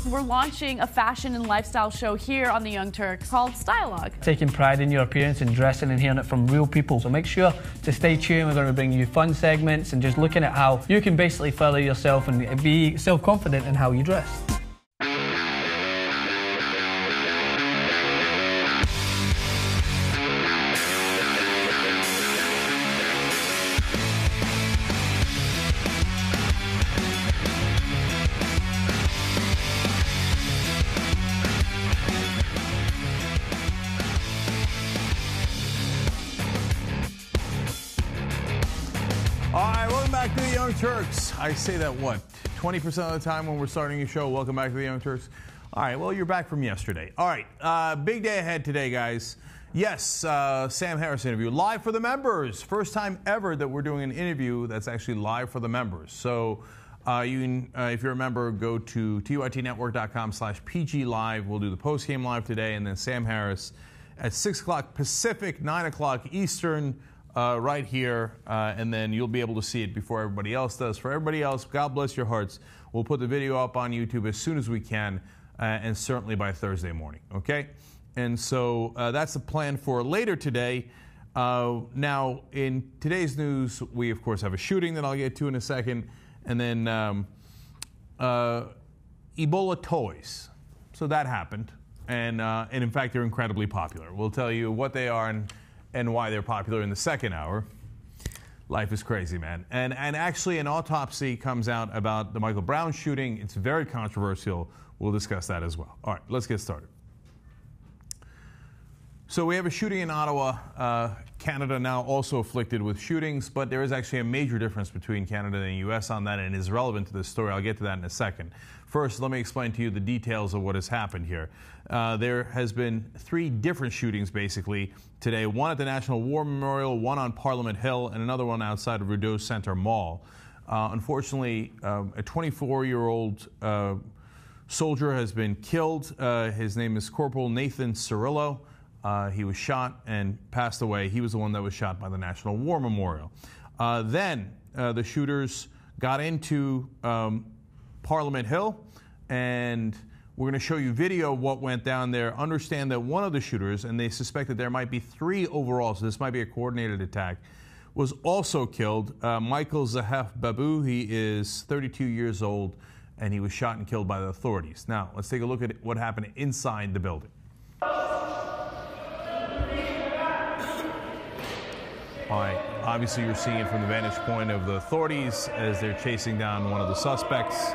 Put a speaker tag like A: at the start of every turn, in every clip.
A: we're launching a fashion and lifestyle show here on the Young Turks called Styleog.
B: Taking pride in your appearance and dressing and hearing it from real people. So make sure to stay tuned. We're going to bring you fun segments and just looking at how you can basically further yourself and be self-confident in how you dress.
C: Back to the Young Turks. I say that, what, 20% of the time when we're starting a show. Welcome back to the Young Turks. All right, well, you're back from yesterday. All right, big day ahead today, guys. Yes, Sam Harris interview. Live for the members. First time ever that we're doing an interview that's actually live for the members. So you can, if you're a member, go to tytnetwork.com/PG Live. We'll do the post-game live today, and then Sam Harris at 6 o'clock Pacific, 9 o'clock Eastern, right here, and then you'll be able to see it before everybody else does. For everybody else, God bless your hearts. We'll put the video up on YouTube as soon as we can, and certainly by Thursday morning, okay? And so that's the plan for later today. Now, in today's news, we, of course, have a shooting that I'll get to in a second, and then Ebola toys. So that happened, and in fact, they're incredibly popular. We'll tell you what they are and why they're popular in the second hour. Life is crazy, man. And actually an autopsy comes out about the Michael Brown shooting. It's very controversial. We'll discuss that as well. All right, let's get started. So we have a shooting in Ottawa. Canada now also afflicted with shootings, but there is actually a major difference between Canada and the U.S. on that, and it is relevant to this story. I'll get to that in a second. First, let me explain to you the details of what has happened here. There has been 3 different shootings, basically, today. One at the National War Memorial, one on Parliament Hill, and another one outside of Rideau Centre Mall. Unfortunately, a 24-year-old soldier has been killed. His name is Corporal Nathan Cirillo. He was shot and passed away. He was the one that was shot by the National War Memorial. Then the shooters got into Parliament Hill, and we're going to show you video of what went down there. Understand that one of the shooters, and they suspect that there might be 3 overall, so this might be a coordinated attack, was also killed. Michael Zahef Babu, he is 32 years old, and he was shot and killed by the authorities. Now, let's take a look at what happened inside the building. All right, obviously you're seeing it from the vantage point of the authorities as they're chasing down one of the suspects.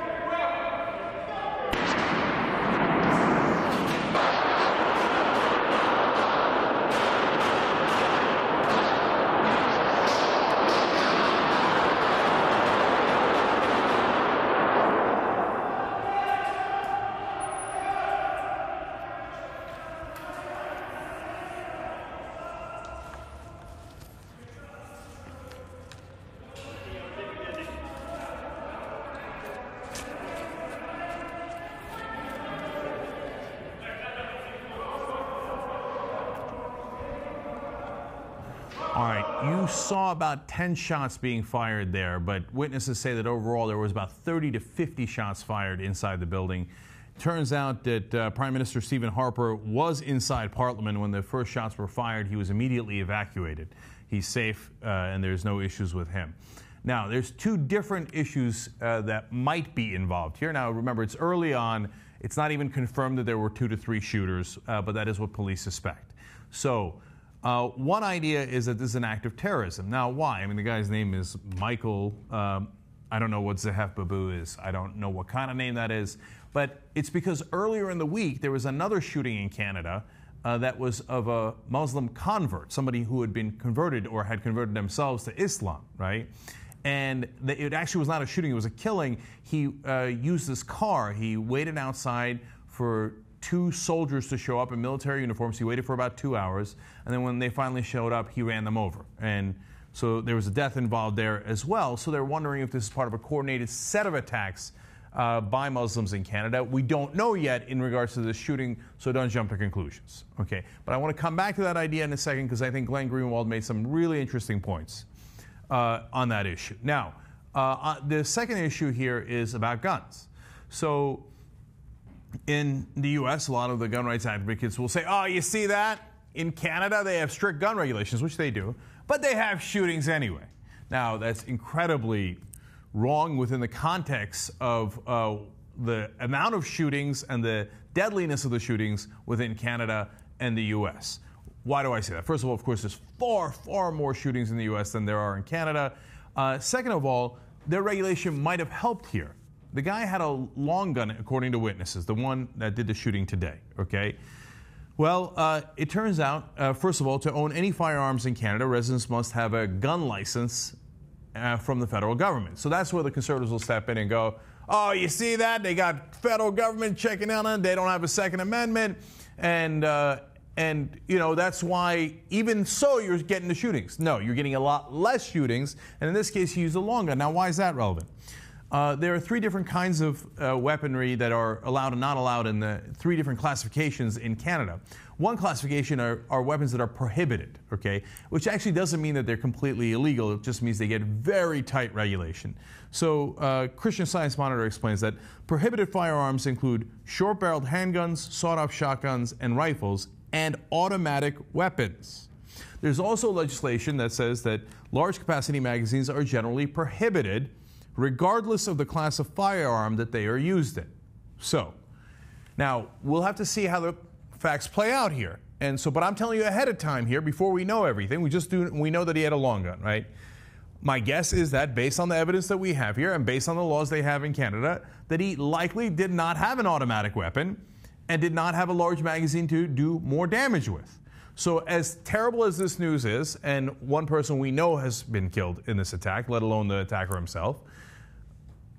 C: All right, you saw about 10 shots being fired there, but witnesses say that overall there was about 30 to 50 shots fired inside the building. Turns out that Prime Minister Stephen Harper was inside Parliament when the first shots were fired. He was immediately evacuated. He's safe, and there's no issues with him. Now, there's 2 different issues that might be involved here. Now, remember, it's early on. It's not even confirmed that there were 2 to 3 shooters, but that is what police suspect. So, one idea is that this is an act of terrorism. Now, why? I mean, the guy's name is Michael. I don't know what Zahef Babu is. I don't know what kind of name that is. But it's because earlier in the week, there was another shooting in Canada that was of a Muslim convert, somebody who had been converted or had converted themselves to Islam, right? And it actually was not a shooting, it was a killing. He used this car. He waited outside for 2 soldiers to show up in military uniforms. He waited for about 2 hours, and then when they finally showed up, he ran them over. And so there was a death involved there as well. So they're wondering if this is part of a coordinated set of attacks by Muslims in Canada. We don't know yet in regards to this shooting, so don't jump to conclusions. Okay, but I want to come back to that idea in a second because I think Glenn Greenwald made some really interesting points on that issue. Now, the second issue here is about guns. So In the U.S., a lot of the gun rights advocates will say, oh, you see that? In Canada, they have strict gun regulations, which they do, but they have shootings anyway. Now, that's incredibly wrong within the context of the amount of shootings and the deadliness of the shootings within Canada and the U.S. Why do I say that? First of all, of course, there's far, far more shootings in the U.S. than there are in Canada. Second of all, their regulation might have helped here. The guy had a long gun, according to witnesses, the one that did the shooting today, okay? Well, it turns out, first of all, to own any firearms in Canada, residents must have a gun license from the federal government. So that's where the Conservatives will step in and go, oh, you see that? They got federal government checking out on it. They don't have a Second Amendment. And you know, that's why, even so, you're getting the shootings. No, you're getting a lot less shootings. And in this case, he used a long gun. Now, why is that relevant? There are three different kinds of weaponry that are allowed and not allowed in the three different classifications in Canada. One classification are weapons that are prohibited, okay, which actually doesn't mean that they're completely illegal. It just means they get very tight regulation. So Christian Science Monitor explains that prohibited firearms include short-barreled handguns, sawed-off shotguns, and rifles, and automatic weapons. There's also legislation that says that large-capacity magazines are generally prohibited, regardless of the class of firearm that they are used in. So, now, we'll have to see how the facts play out here. And so, but I'm telling you ahead of time here, before we know everything, we know that he had a long gun, right? My guess is that based on the evidence that we have here and based on the laws they have in Canada, that he likely did not have an automatic weapon and did not have a large magazine to do more damage with. So as terrible as this news is, and one person we know has been killed in this attack, let alone the attacker himself,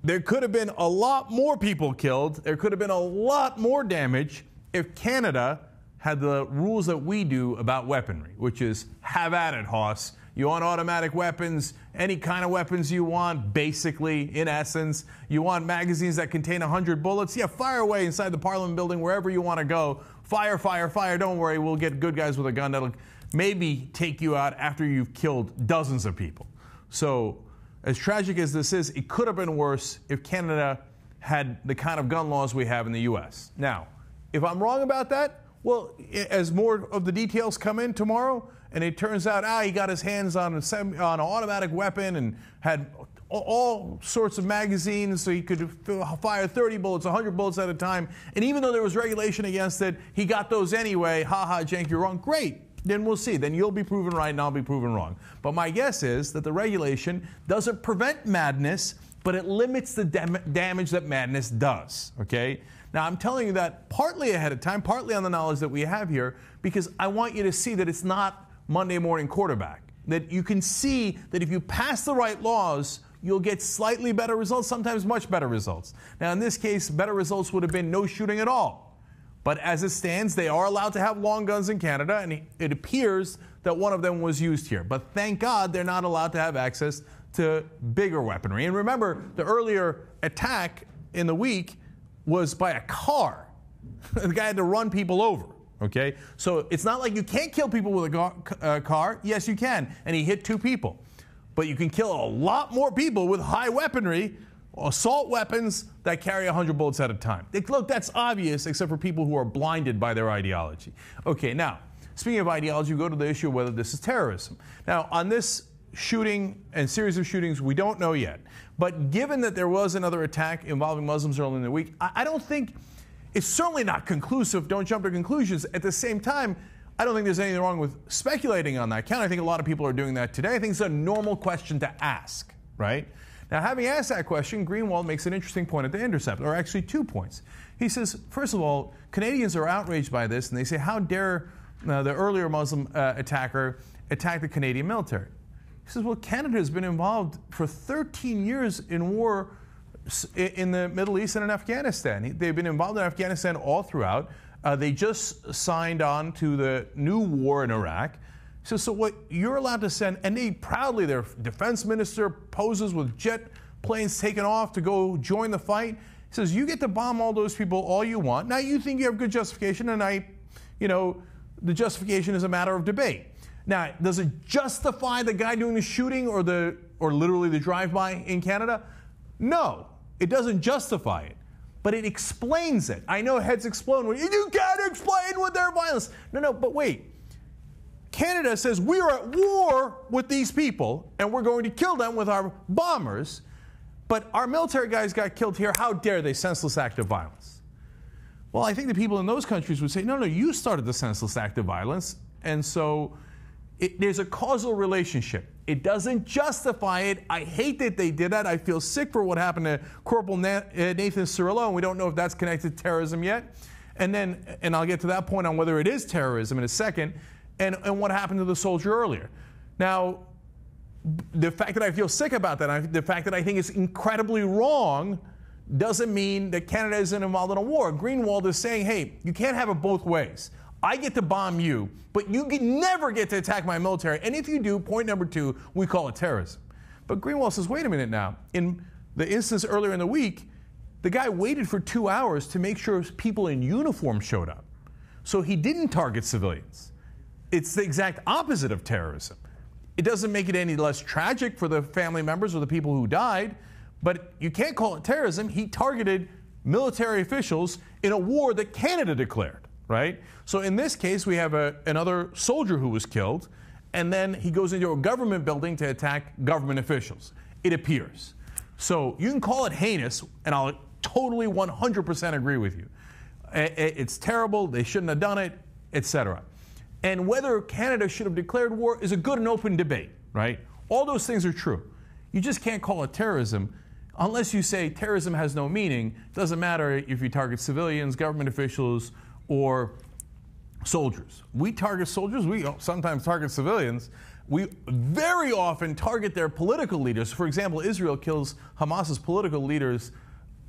C: there could have been a lot more people killed, there could have been a lot more damage if Canada had the rules that we do about weaponry, which is have at it, Hoss. You want automatic weapons, any kind of weapons you want, basically, in essence. You want magazines that contain 100 bullets? Yeah, fire away inside the Parliament building, wherever you want to go. Fire, fire, fire. Don't worry, we'll get good guys with a gun that'll maybe take you out after you've killed dozens of people. So, as tragic as this is, it could have been worse if Canada had the kind of gun laws we have in the U.S. Now, if I'm wrong about that, well, as more of the details come in tomorrow, and it turns out, he got his hands on an automatic weapon and had all sorts of magazines, so he could fire 30 bullets, 100 bullets at a time, and even though there was regulation against it, he got those anyway. Ha ha, Cenk, you're wrong. Great. Then we'll see. Then you'll be proven right and I'll be proven wrong. But my guess is that the regulation doesn't prevent madness, but it limits the damage that madness does, okay? Now, I'm telling you that partly ahead of time, partly on the knowledge that we have here, because I want you to see that it's not Monday morning quarterback. That you can see that if you pass the right laws, you'll get slightly better results, sometimes much better results. Now, in this case, better results would have been no shooting at all. But as it stands, they are allowed to have long guns in Canada, and it appears that one of them was used here. But thank God they're not allowed to have access to bigger weaponry. And remember, the earlier attack in the week was by a car. The guy had to run people over, okay? So it's not like you can't kill people with a car. Yes, you can. And he hit 2 people. But you can kill a lot more people with high weaponry, assault weapons that carry 100 bullets at a time. Look, that's obvious, except for people who are blinded by their ideology. Okay, now, speaking of ideology, we go to the issue of whether this is terrorism. Now, on this shooting and series of shootings, we don't know yet. But given that there was another attack involving Muslims earlier in the week, I don't think, it's certainly not conclusive. Don't jump to conclusions. At the same time, I don't think there's anything wrong with speculating on that count. I think a lot of people are doing that today. I think it's a normal question to ask, right? Now, having asked that question, Greenwald makes an interesting point at The Intercept, or actually 2 points. He says, first of all, Canadians are outraged by this, and they say, how dare the earlier Muslim attacker attack the Canadian military? He says, well, Canada has been involved for 13 years in war in the Middle East and in Afghanistan. They've been involved in Afghanistan all throughout. They just signed on to the new war in Iraq. So what you're allowed to send, and they proudly, their defense minister poses with jet planes taken off to go join the fight. He says, you get to bomb all those people all you want. Now, you think you have good justification, and the justification is a matter of debate. Now, does it justify the guy doing the shooting or literally the drive-by in Canada? No, it doesn't justify it. but it explains it. I know heads explode when you can't explain with their violence. No, but wait. Canada says we are at war with these people and we're going to kill them with our bombers, but our military guys got killed here. How dare they? Senseless act of violence. Well, I think the people in those countries would say, no, you started the senseless act of violence, and so there's a causal relationship. It doesn't justify it. I hate that they did that. I feel sick for what happened to Corporal Nathan Cirillo, and we don't know if that's connected to terrorism yet. And I'll get to that point on whether it is terrorism in a second, and what happened to the soldier earlier. Now, the fact that I feel sick about that, the fact that I think it's incredibly wrong, doesn't mean that Canada isn't involved in a war. Greenwald is saying, hey, you can't have it both ways. I get to bomb you, but you never get to attack my military. And if you do, point number 2, we call it terrorism. But Greenwald says, wait a minute now. In the instance earlier in the week, the guy waited for 2 hours to make sure people in uniform showed up. So he didn't target civilians. It's the exact opposite of terrorism. It doesn't make it any less tragic for the family members or the people who died, but you can't call it terrorism. He targeted military officials in a war that Canada declared, right? So in this case, we have another soldier who was killed, and then he goes into a government building to attack government officials, it appears. So you can call it heinous, and I'll totally 100% agree with you. It's terrible, they shouldn't have done it, etc. And whether Canada should have declared war is a good and open debate, right? All those things are true. You just can't call it terrorism unless you say terrorism has no meaning. It doesn't matter if you target civilians, government officials, or soldiers. We target soldiers, we sometimes target civilians. We very often target their political leaders. For example, Israel kills Hamas's political leaders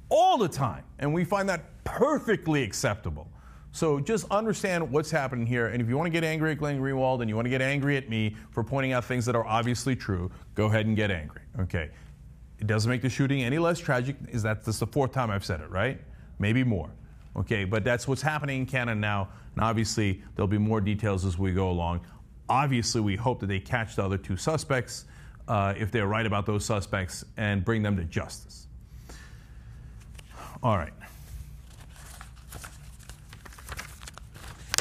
C: all the time, and we find that perfectly acceptable. So just understand what's happening here, and if you want to get angry at Glenn Greenwald and you want to get angry at me for pointing out things that are obviously true, go ahead and get angry, okay? It doesn't make the shooting any less tragic. That's the 4th time I've said it, right? Maybe more, okay? But that's what's happening in Canada now, and obviously there'll be more details as we go along. Obviously, we hope that they catch the other 2 suspects, if they're right about those suspects, and bring them to justice. All right.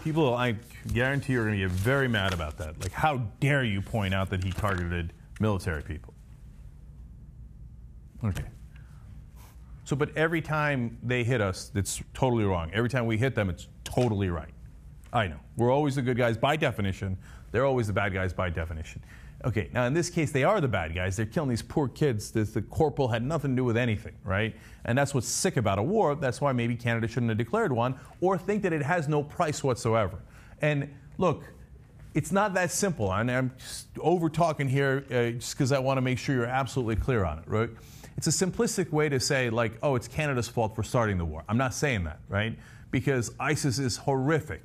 C: People, I guarantee, are going to get very mad about that. Like, how dare you point out that he targeted military people? Okay. So, but every time they hit us, it's totally wrong. Every time we hit them, it's totally right. I know. We're always the good guys by definition. They're always the bad guys by definition. Okay, now in this case, they are the bad guys. They're killing these poor kids. The corporal had nothing to do with anything, right? And that's what's sick about a war. That's why maybe Canada shouldn't have declared one, or think that it has no price whatsoever. And look, it's not that simple. And I'm just over-talking here just because I want to make sure you're absolutely clear on it, right? It's a simplistic way to say, like, oh, it's Canada's fault for starting the war. I'm not saying that, right? Because ISIS is horrific.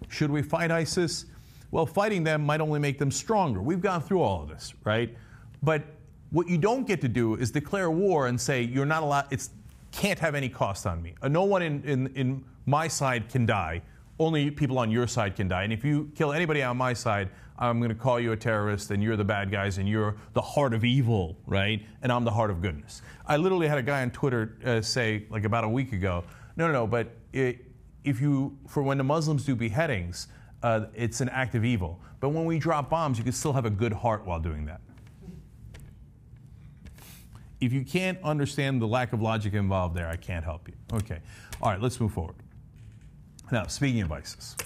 C: Should we fight ISIS? Well, fighting them might only make them stronger. We've gone through all of this, right? But what you don't get to do is declare war and say you're not allowed, it can't have any cost on me. No one in my side can die. Only people on your side can die. And if you kill anybody on my side, I'm going to call you a terrorist, and you're the bad guys, and you're the heart of evil, right? And I'm the heart of goodness. I literally had a guy on Twitter say, like about a week ago, no, but for when the Muslims do beheadings, it's an act of evil. But when we drop bombs, you can still have a good heart while doing that. If you can't understand the lack of logic involved there, I can't help you. Okay. All right, let's move forward. Now, speaking of ISIS.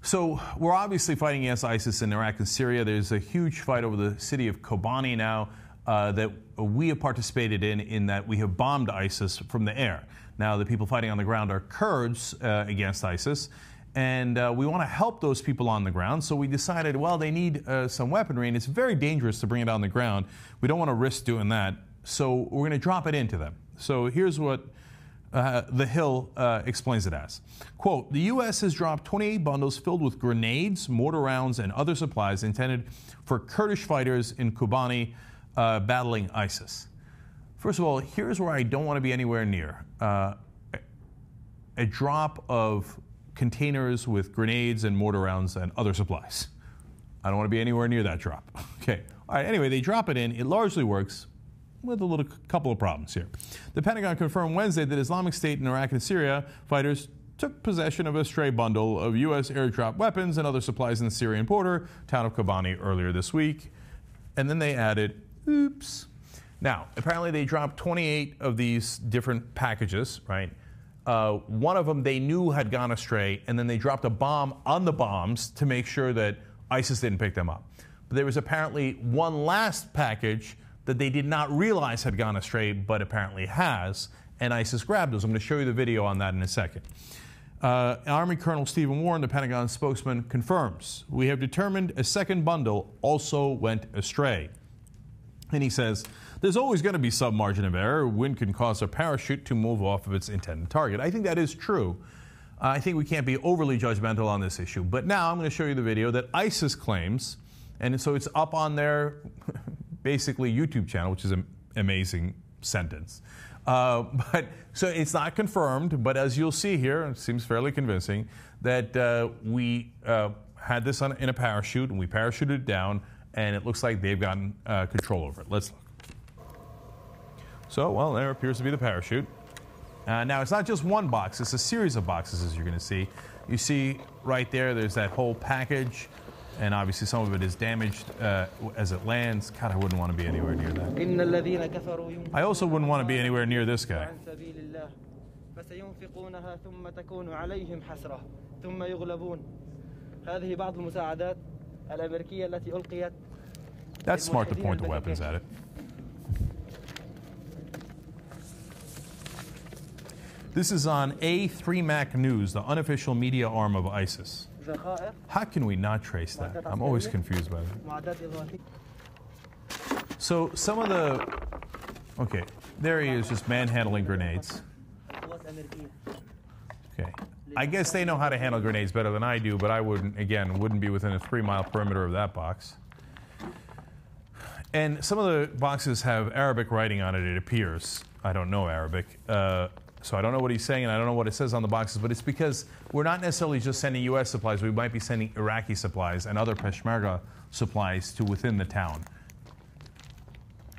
C: So we're obviously fighting against ISIS in Iraq and Syria. There's a huge fight over the city of Kobani now that we have participated in that we have bombed ISIS from the air. Now, the people fighting on the ground are Kurds against ISIS. And we want to help those people on the ground, so we decided, well, they need some weaponry, and it's very dangerous to bring it on the ground. We don't want to risk doing that, so we're going to drop it into them. So here's what The Hill explains it as. Quote, the U.S. has dropped 28 bundles filled with grenades, mortar rounds, and other supplies intended for Kurdish fighters in Kobani battling ISIS. First of all, here's where I don't want to be anywhere near. A drop of containers with grenades and mortar rounds and other supplies. I don't want to be anywhere near that drop. Okay. All right. Anyway, they drop it in. It largely works. with a couple of problems here. The Pentagon confirmed Wednesday that Islamic State in Iraq and Syria fighters took possession of a stray bundle of U.S. airdrop weapons and other supplies in the Syrian border town of Kobani earlier this week. And then they added, oops. Now, apparently they dropped 28 of these different packages, right? One of them they knew had gone astray, and then they dropped a bomb on the bombs to make sure that ISIS didn't pick them up. But there was apparently one last package that they did not realize had gone astray, but apparently has, and ISIS grabbed those. I'm going to show you the video on that in a second. Army Colonel Stephen Warren, the Pentagon spokesman, confirms, "We have determined a second bundle also went astray." And he says, "There's always going to be some margin of error. Wind can cause a parachute to move off of its intended target." I think that is true. I think we can't be overly judgmental on this issue. But now I'm going to show you the video that ISIS claims, and so it's up on their basically YouTube channel, which is an amazing sentence. But so it's not confirmed, but as you'll see here, it seems fairly convincing that we had this in a parachute, and we parachuted it down, and it looks like they've gotten control over it. Let's look. So, well, there appears to be the parachute. Now, it's not just one box. It's a series of boxes, as you're going to see. You see right there, there's that whole package, and obviously some of it is damaged as it lands. God, I wouldn't want to be anywhere near that. I also wouldn't want to be anywhere near this guy. That's smart to point the weapons at it. This is on A3 Mac News, the unofficial media arm of ISIS. How can we not trace that? I'm always confused by that. So some of the... Okay, there he is, just manhandling grenades. Okay. I guess they know how to handle grenades better than I do, but I wouldn't be within a 3-mile perimeter of that box. And some of the boxes have Arabic writing on it, it appears. I don't know Arabic. So I don't know what he's saying, and I don't know what it says on the boxes, but it's because we're not necessarily just sending U.S. supplies. We might be sending Iraqi supplies and other Peshmerga supplies to within the town.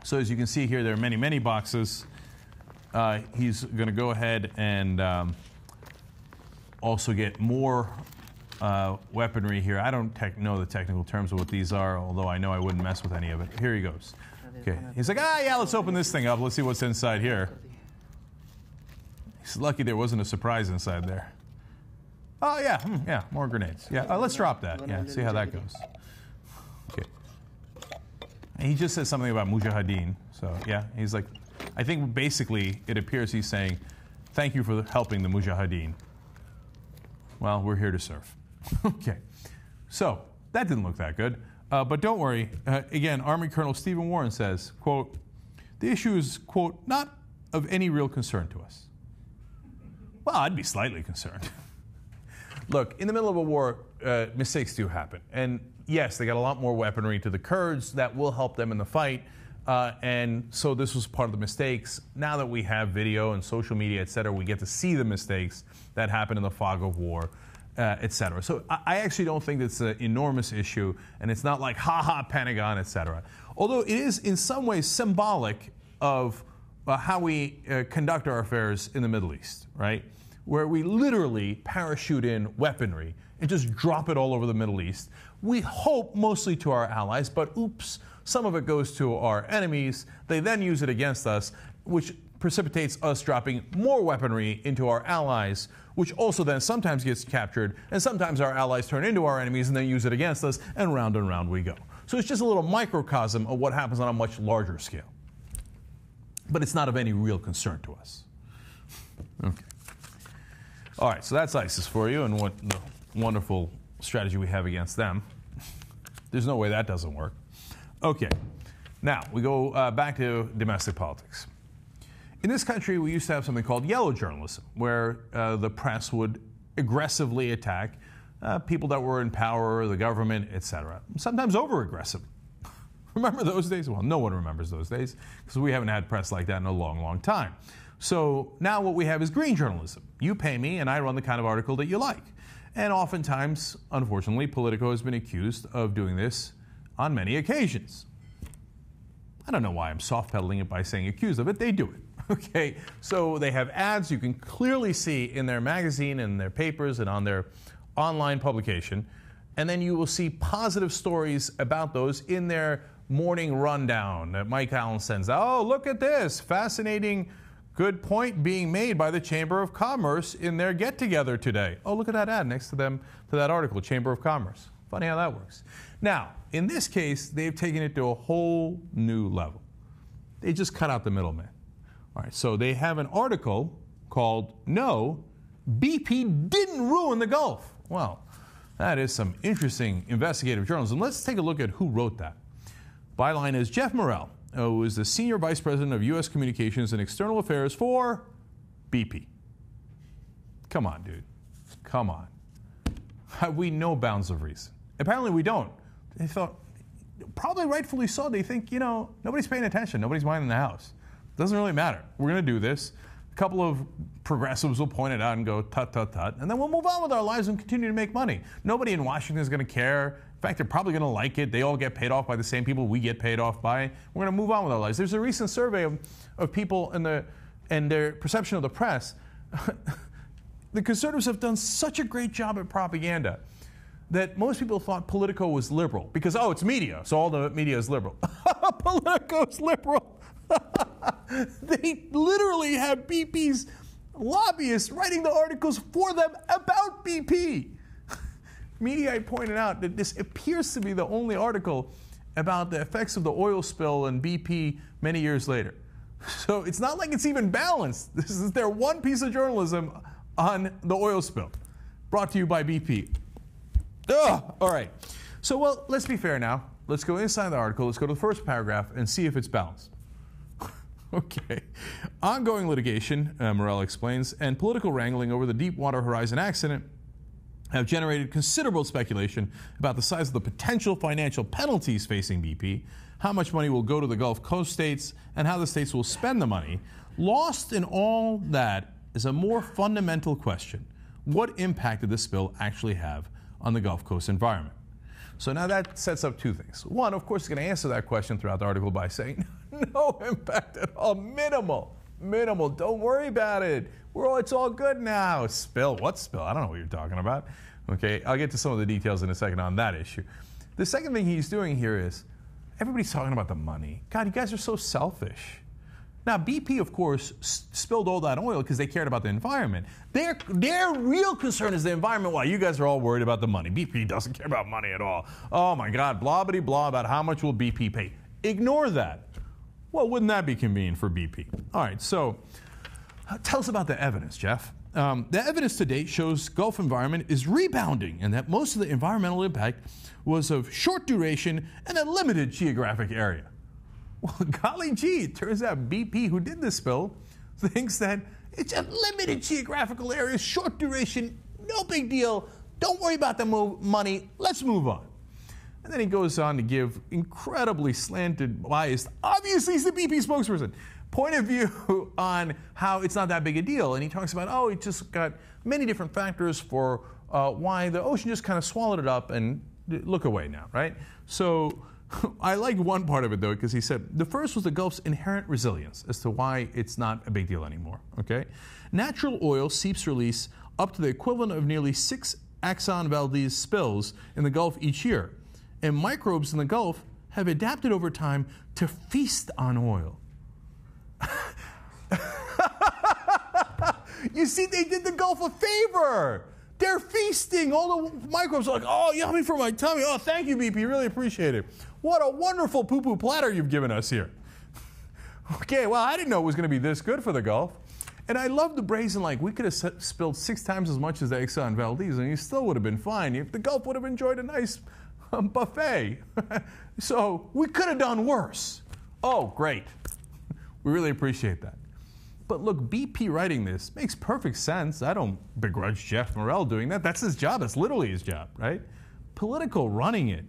C: So as you can see here, there are many, many boxes. He's going to go ahead and also get more weaponry here. I don't know the technical terms of what these are, although I know I wouldn't mess with any of it. Here he goes. Okay. He's like, yeah, let's open this thing up. Let's see what's inside here. He's lucky there wasn't a surprise inside there. Oh, yeah, more grenades. Yeah, let's drop that. Yeah, see how that goes. Okay. And he just said something about Mujahideen. So, yeah, he's like, I think basically it appears he's saying, thank you for helping the Mujahideen. Well, we're here to serve. Okay. So, that didn't look that good. But don't worry. Again, Army Colonel Stephen Warren says, quote, the issue is, quote, not of any real concern to us. Well, I'd be slightly concerned. Look, in the middle of a war, mistakes do happen. And yes, they got a lot more weaponry to the Kurds that will help them in the fight. And so this was part of the mistakes. Now that we have video and social media, et cetera, we get to see the mistakes that happen in the fog of war, et cetera. So I actually don't think that's an enormous issue. And it's not like, ha-ha, Pentagon, et cetera. Although it is in some ways symbolic of how we conduct our affairs in the Middle East, right? Where we literally parachute in weaponry and just drop it all over the Middle East. We hope mostly to our allies, but oops, some of it goes to our enemies. They then use it against us, which precipitates us dropping more weaponry into our allies, which also then sometimes gets captured, and sometimes our allies turn into our enemies and then use it against us, and round we go. So it's just a little microcosm of what happens on a much larger scale. But it's not of any real concern to us. Okay. All right, so that's ISIS for you and what the wonderful strategy we have against them. There's no way that doesn't work. Okay, now we go back to domestic politics. In this country, we used to have something called yellow journalism, where the press would aggressively attack people that were in power, the government, etc. Sometimes over-aggressive. Remember those days? Well, no one remembers those days because we haven't had press like that in a long, long time. So now what we have is green journalism. You pay me and I run the kind of article that you like. And oftentimes, unfortunately, Politico has been accused of doing this on many occasions. I don't know why I'm soft pedaling it by saying accused of it. They do it. Okay, so they have ads you can clearly see in their magazine and their papers and on their online publication. And then you will see positive stories about those in their morning rundown that Mike Allen sends out. Oh, look at this. Fascinating, good point being made by the Chamber of Commerce in their get-together today. Oh, look at that ad next to them, to that article, Chamber of Commerce. Funny how that works. Now, in this case, they've taken it to a whole new level. They just cut out the middleman. All right, so they have an article called No, BP Didn't Ruin the Gulf. Well, that is some interesting investigative journalism. Let's take a look at who wrote that. Byline is Jeff Morrell, who is the Senior Vice President of U.S. Communications and External Affairs for BP. Come on, dude. Come on. Have we no bounds of reason? Apparently we don't. They thought, probably rightfully so, they think, nobody's paying attention. Nobody's minding the house. Doesn't really matter. We're going to do this. A couple of progressives will point it out and go, tut, tut, tut. And then we'll move on with our lives and continue to make money. Nobody in Washington is going to care. In fact, they're probably going to like it. They all get paid off by the same people we get paid off by. We're going to move on with our lives. There's a recent survey of people and their perception of the press. The conservatives have done such a great job at propaganda that most people thought Politico was liberal because, oh, it's media, so all the media is liberal. Politico's liberal. They literally have BP's lobbyists writing the articles for them about BP. Mediaite pointed out that this appears to be the only article about the effects of the oil spill and BP many years later. So it's not like it's even balanced. This is their one piece of journalism on the oil spill, brought to you by BP. Ugh. All right. So, well, let's be fair now. Let's go inside the article. Let's go to the first paragraph and see if it's balanced. Okay. Ongoing litigation, Morrell explains, and political wrangling over the Deepwater Horizon accident have generated considerable speculation about the size of the potential financial penalties facing BP, how much money will go to the Gulf Coast states, and how the states will spend the money. Lost in all that is a more fundamental question. What impact did this spill actually have on the Gulf Coast environment? So now that sets up two things. One, of course, is going to answer that question throughout the article by saying, no impact at all, minimal, don't worry about it. It's all good now. Spill, what spill? I don't know what you're talking about. Okay, I'll get to some of the details in a second on that issue. The second thing he's doing here is, everybody's talking about the money. God, you guys are so selfish. Now, BP, of course, spilled all that oil because they cared about the environment. Their real concern is the environment, while you guys are all worried about the money. BP doesn't care about money at all. Oh, my God, blah-bitty-blah about how much will BP pay. Ignore that. Well, wouldn't that be convenient for BP? All right, so tell us about the evidence, Jeff. The evidence to date shows Gulf environment is rebounding and that most of the environmental impact was of short duration and a limited geographic area. Well, golly gee, it turns out BP, who did this spill, thinks that it's a limited geographical area, short duration, no big deal, don't worry about the money, let's move on. And then he goes on to give incredibly slanted, biased, obviously he's the BP spokesperson, point of view on how it's not that big a deal. And he talks about, oh, it just got many different factors for why the ocean just kind of swallowed it up and look away now, right? So I like one part of it, though, because he said the first was the Gulf's inherent resilience as to why it's not a big deal anymore, okay? Natural oil seeps release up to the equivalent of nearly 6 Exxon Valdez spills in the Gulf each year. And microbes in the Gulf have adapted over time to feast on oil. You see, they did the Gulf a favor. They're feasting. All the microbes are like, oh, yummy for my tummy. Oh, thank you, BP. Really appreciate it. What a wonderful poo-poo platter you've given us here. Okay, well, I didn't know it was going to be this good for the Gulf. And I love the brazen, like, we could have spilled 6 times as much as the Exxon Valdez, and you still would have been fine. If the Gulf would have enjoyed a nice buffet. So we could have done worse. Oh, great. We really appreciate that. But look, BP writing this makes perfect sense. I don't begrudge Jeff Morrell doing that. That's his job. That's literally his job, right? Politico running it.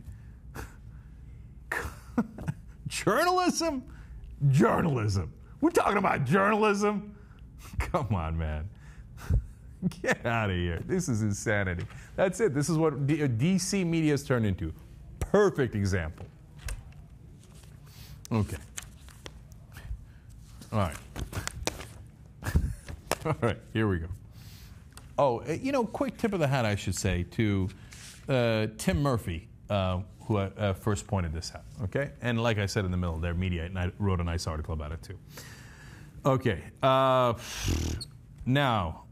C: Journalism? Journalism. We're talking about journalism? Come on, man. Get out of here. This is insanity. That's it. This is what DC media has turned into. Perfect example. Okay. All right. All right, here we go. Oh, you know, quick tip of the hat, I should say, to Tim Murphy, who first pointed this out, okay? And like I said in the middle there, Mediaite, and I wrote a nice article about it too. Okay, now,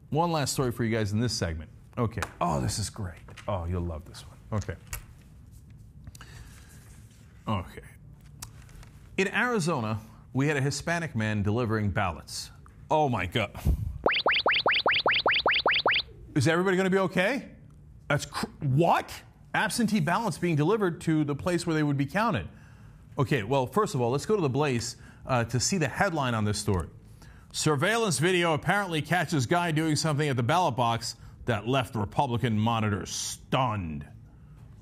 C: one last story for you guys in this segment. Okay, oh, this is great. Oh, you'll love this one. Okay. Okay. In Arizona, we had a Hispanic man delivering ballots. Oh my God. Is everybody going to be okay? What? Absentee ballots being delivered to the place where they would be counted. Okay, well, first of all, let's go to the Blaze to see the headline on this story. Surveillance video apparently catches guy doing something at the ballot box that left Republican monitors stunned.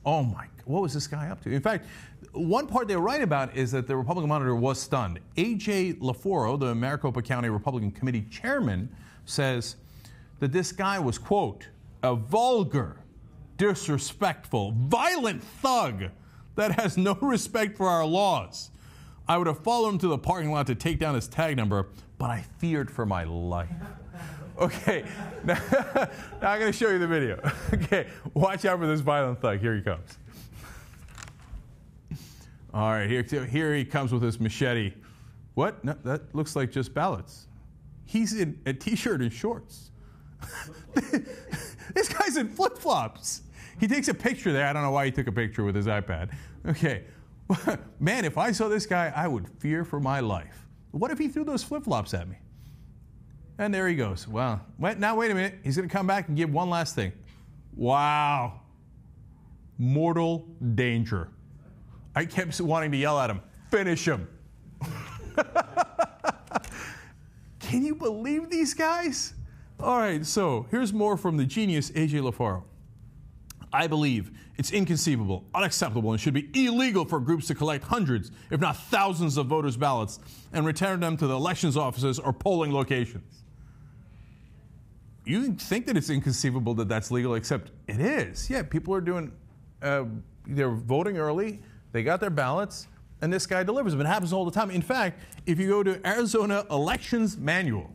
C: Oh my, what was this guy up to? In fact, one part they write about is that the Republican monitor was stunned. A.J. LaForo, the Maricopa County Republican Committee chairman, says that this guy was, quote, a vulgar, disrespectful, violent thug that has no respect for our laws. I would have followed him to the parking lot to take down his tag number, but I feared for my life. Okay, now I'm going to show you the video. Okay, watch out for this violent thug. Here he comes. All right, here he comes with his machete. What? No, that looks like just ballots. He's in a T-shirt and shorts. This guy's in flip-flops. He takes a picture there. I don't know why he took a picture with his iPad. Okay. Man, if I saw this guy, I would fear for my life. What if he threw those flip-flops at me? And there he goes. Well, now wait a minute. He's going to come back and give one last thing. Wow. Mortal danger. I kept wanting to yell at him, finish him. Can you believe these guys? All right, so here's more from the genius A.J. LaFaro. I believe it's inconceivable, unacceptable, and should be illegal for groups to collect hundreds, if not thousands, of voters' ballots and return them to the elections offices or polling locations. You think that it's inconceivable that that's legal, except it is. Yeah, people are doing, they're voting early, they got their ballots, and this guy delivers them. It happens all the time. In fact, if you go to Arizona Elections Manual,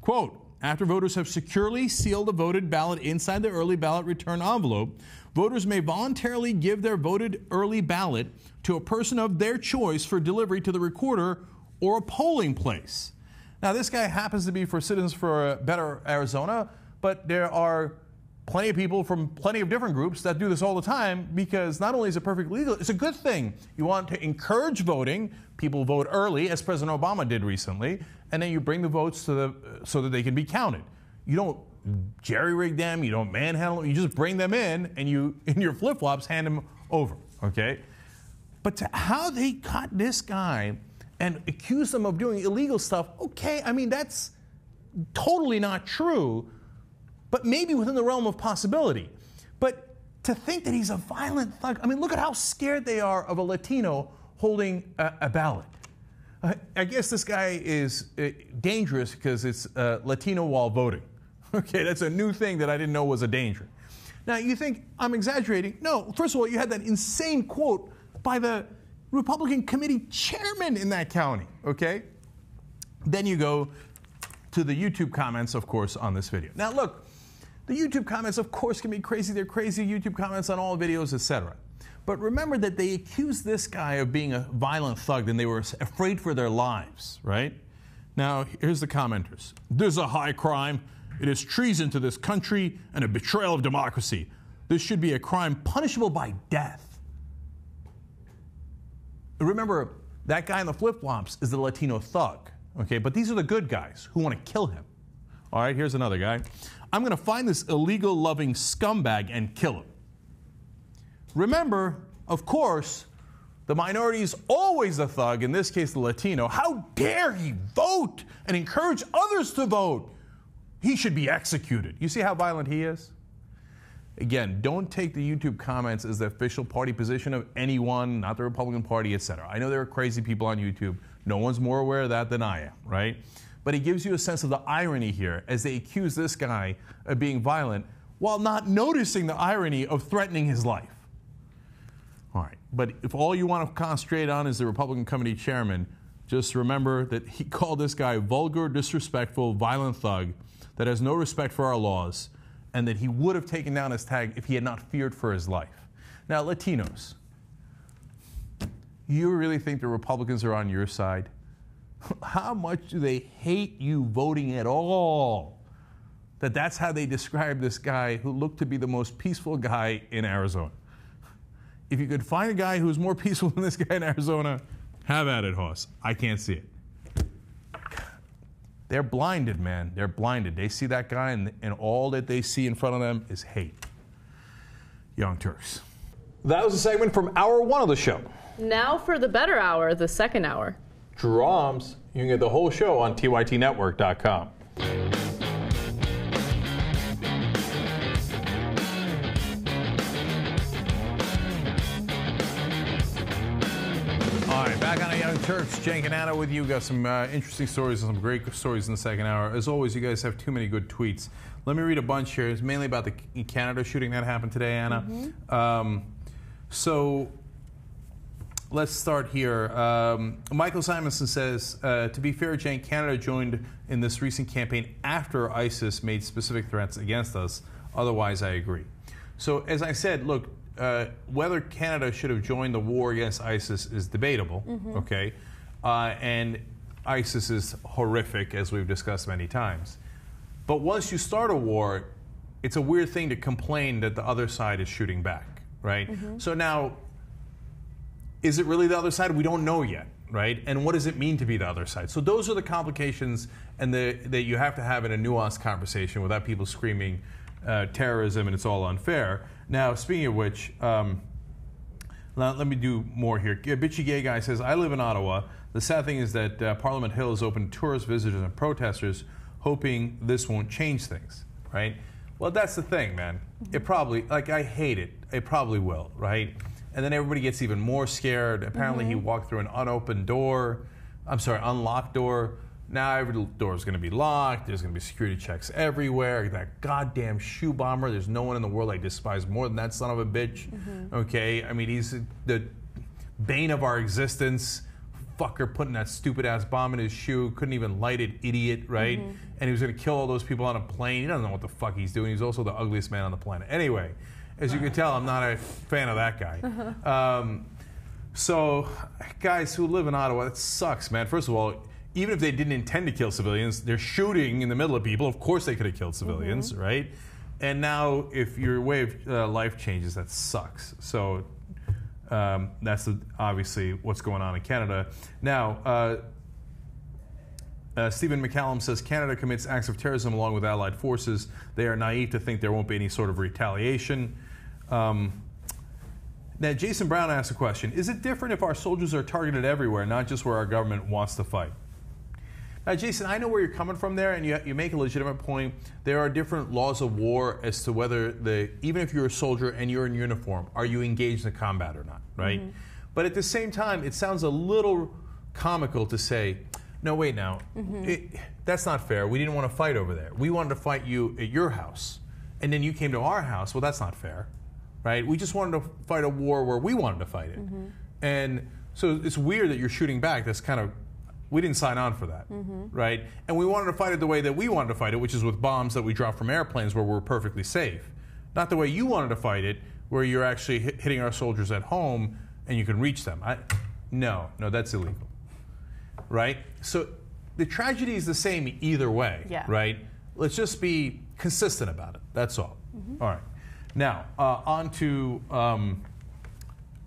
C: quote, after voters have securely sealed a voted ballot inside the early ballot return envelope, voters may voluntarily give their voted early ballot to a person of their choice for delivery to the recorder or a polling place. Now, this guy happens to be for Citizens for a Better Arizona, but there are plenty of people from plenty of different groups that do this all the time, because not only is it perfectly legal, it's a good thing. You want to encourage voting. People vote early, as President Obama did recently, and then you bring the votes to so that they can be counted. You don't jerry-rig them, you don't manhandle them, you just bring them in, and you, in your flip-flops, hand them over, okay? But to how they caught this guy and accuse them of doing illegal stuff, okay, I mean, that's totally not true, but maybe within the realm of possibility. But to think that he's a violent thug, I mean, look at how scared they are of a Latino holding a ballot. I guess this guy is dangerous because it's Latino while voting. Okay, that's a new thing that I didn't know was a danger. Now, you think I'm exaggerating? No, first of all, you had that insane quote by the Republican committee chairman in that county, okay? Then you go to the YouTube comments, of course, on this video. Now, look, the YouTube comments, of course, can be crazy. They're crazy YouTube comments on all videos, etc. But remember that they accused this guy of being a violent thug and they were afraid for their lives, right? Now, here's the commenters. This is a high crime. It is treason to this country and a betrayal of democracy. This should be a crime punishable by death. Remember, that guy in the flip-flops is the Latino thug, okay? But these are the good guys who want to kill him. All right, here's another guy. I'm going to find this illegal-loving scumbag and kill him. Remember, of course, the minority is always the thug, in this case the Latino. How dare he vote and encourage others to vote? He should be executed. You see how violent he is? Again, don't take the YouTube comments as the official party position of anyone, not the Republican Party, etc. I know there are crazy people on YouTube. No one's more aware of that than I am, right? But it gives you a sense of the irony here as they accuse this guy of being violent while not noticing the irony of threatening his life. All right, but if all you want to concentrate on is the Republican committee chairman, just remember that he called this guy vulgar, disrespectful, violent thug that has no respect for our laws, and that he would have taken down his tag if he had not feared for his life. Now, Latinos, you really think the Republicans are on your side? How much do they hate you voting at all? That's how they describe this guy who looked to be the most peaceful guy in Arizona. If you could find a guy who's more peaceful than this guy in Arizona, have at it, Hoss. I can't see it. They're blinded, man. They're blinded. They see that guy, and all that they see in front of them is hate. Young Turks.
D: That was a segment from hour one of the show.
A: Now for the better hour, the second hour.
D: Drums. You can get the whole show on tytnetwork.com.
C: All right, back on the Young Turks. Cenk and Anna with you. Got some interesting stories and some great stories in the second hour. As always, you guys have too many good tweets. Let me read a bunch here. It's mainly about the Canada shooting that happened today, Anna. So let's start here. Michael Simonson says, to be fair, Cenk, Canada joined in this recent campaign after ISIS made specific threats against us. Otherwise, I agree. So as I said, look, whether Canada should have joined the war against ISIS is debatable, okay? And ISIS is horrific, as we've discussed many times. But once you start a war, it's a weird thing to complain that the other side is shooting back, right? So now, is it really the other side? We don't know yet, right? And what does it mean to be the other side? So those are the complications and that you have to have in a nuanced conversation without people screaming terrorism and it's all unfair. Now, speaking of which, let me do more here. Bitchy Gay Guy says, I live in Ottawa. The sad thing is that Parliament Hill is open to tourists, visitors, and protesters, hoping this won't change things, right? Well, that's the thing, man. It probably, like, I hate it. It probably will, right? And then everybody gets even more scared. Apparently he walked through an unlocked door. Now every door is going to be locked. There's going to be security checks everywhere. That goddamn shoe bomber. There's no one in the world I despise more than that son of a bitch. Okay? I mean, he's the bane of our existence. Fucker putting that stupid ass bomb in his shoe. Couldn't even light it, idiot, right? And he was going to kill all those people on a plane. He doesn't know what the fuck he's doing. He's also the ugliest man on the planet. Anyway, as you can tell, I'm not a fan of that guy. So, guys who live in Ottawa, it sucks, man. First of all, even if they didn't intend to kill civilians, they're shooting in the middle of people. Of course they could have killed civilians, right? And now if your way of life changes, that sucks. So that's obviously what's going on in Canada. Now, Stephen McCallum says, Canada commits acts of terrorism along with allied forces. They are naive to think there won't be any sort of retaliation. Now, Jason Brown asked a question. Is it different if our soldiers are targeted everywhere, not just where our government wants to fight? Now, Jason, I know where you're coming from there, and you make a legitimate point. There are different laws of war as to whether, even if you're a soldier and you're in uniform, are you engaged in combat or not, right? But at the same time, it sounds a little comical to say, no, wait now, that's not fair. We didn't want to fight over there. We wanted to fight you at your house, and then you came to our house. Well, that's not fair, right? We just wanted to fight a war where we wanted to fight it. And so it's weird that you're shooting back. That's kind of, we didn't sign on for that, right? And we wanted to fight it the way that we wanted to fight it, which is with bombs that we drop from airplanes where we're perfectly safe. Not the way you wanted to fight it, where you're actually hitting our soldiers at home and you can reach them. No, that's illegal, right? So the tragedy is the same either way, right? Let's just be consistent about it. That's all. All right. Now, on to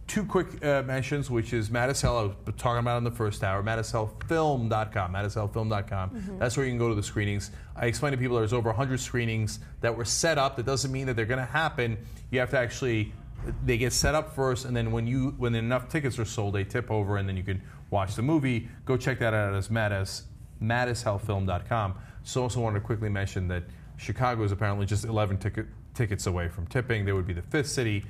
C: two quick mentions, which is Mattisell. I was talking about in the first hour. MattisellFilm.com. MattisellFilm.com. That's where you can go to the screenings. I explained to people there's over 100 screenings that were set up. That doesn't mean that they're going to happen. You have to actually, they get set up first, and then when enough tickets are sold, they tip over, and then you can watch the movie. Go check that out as MattisellFilm.com. So also wanted to quickly mention that Chicago is apparently just 11 tickets away from tipping. They would be the 5th city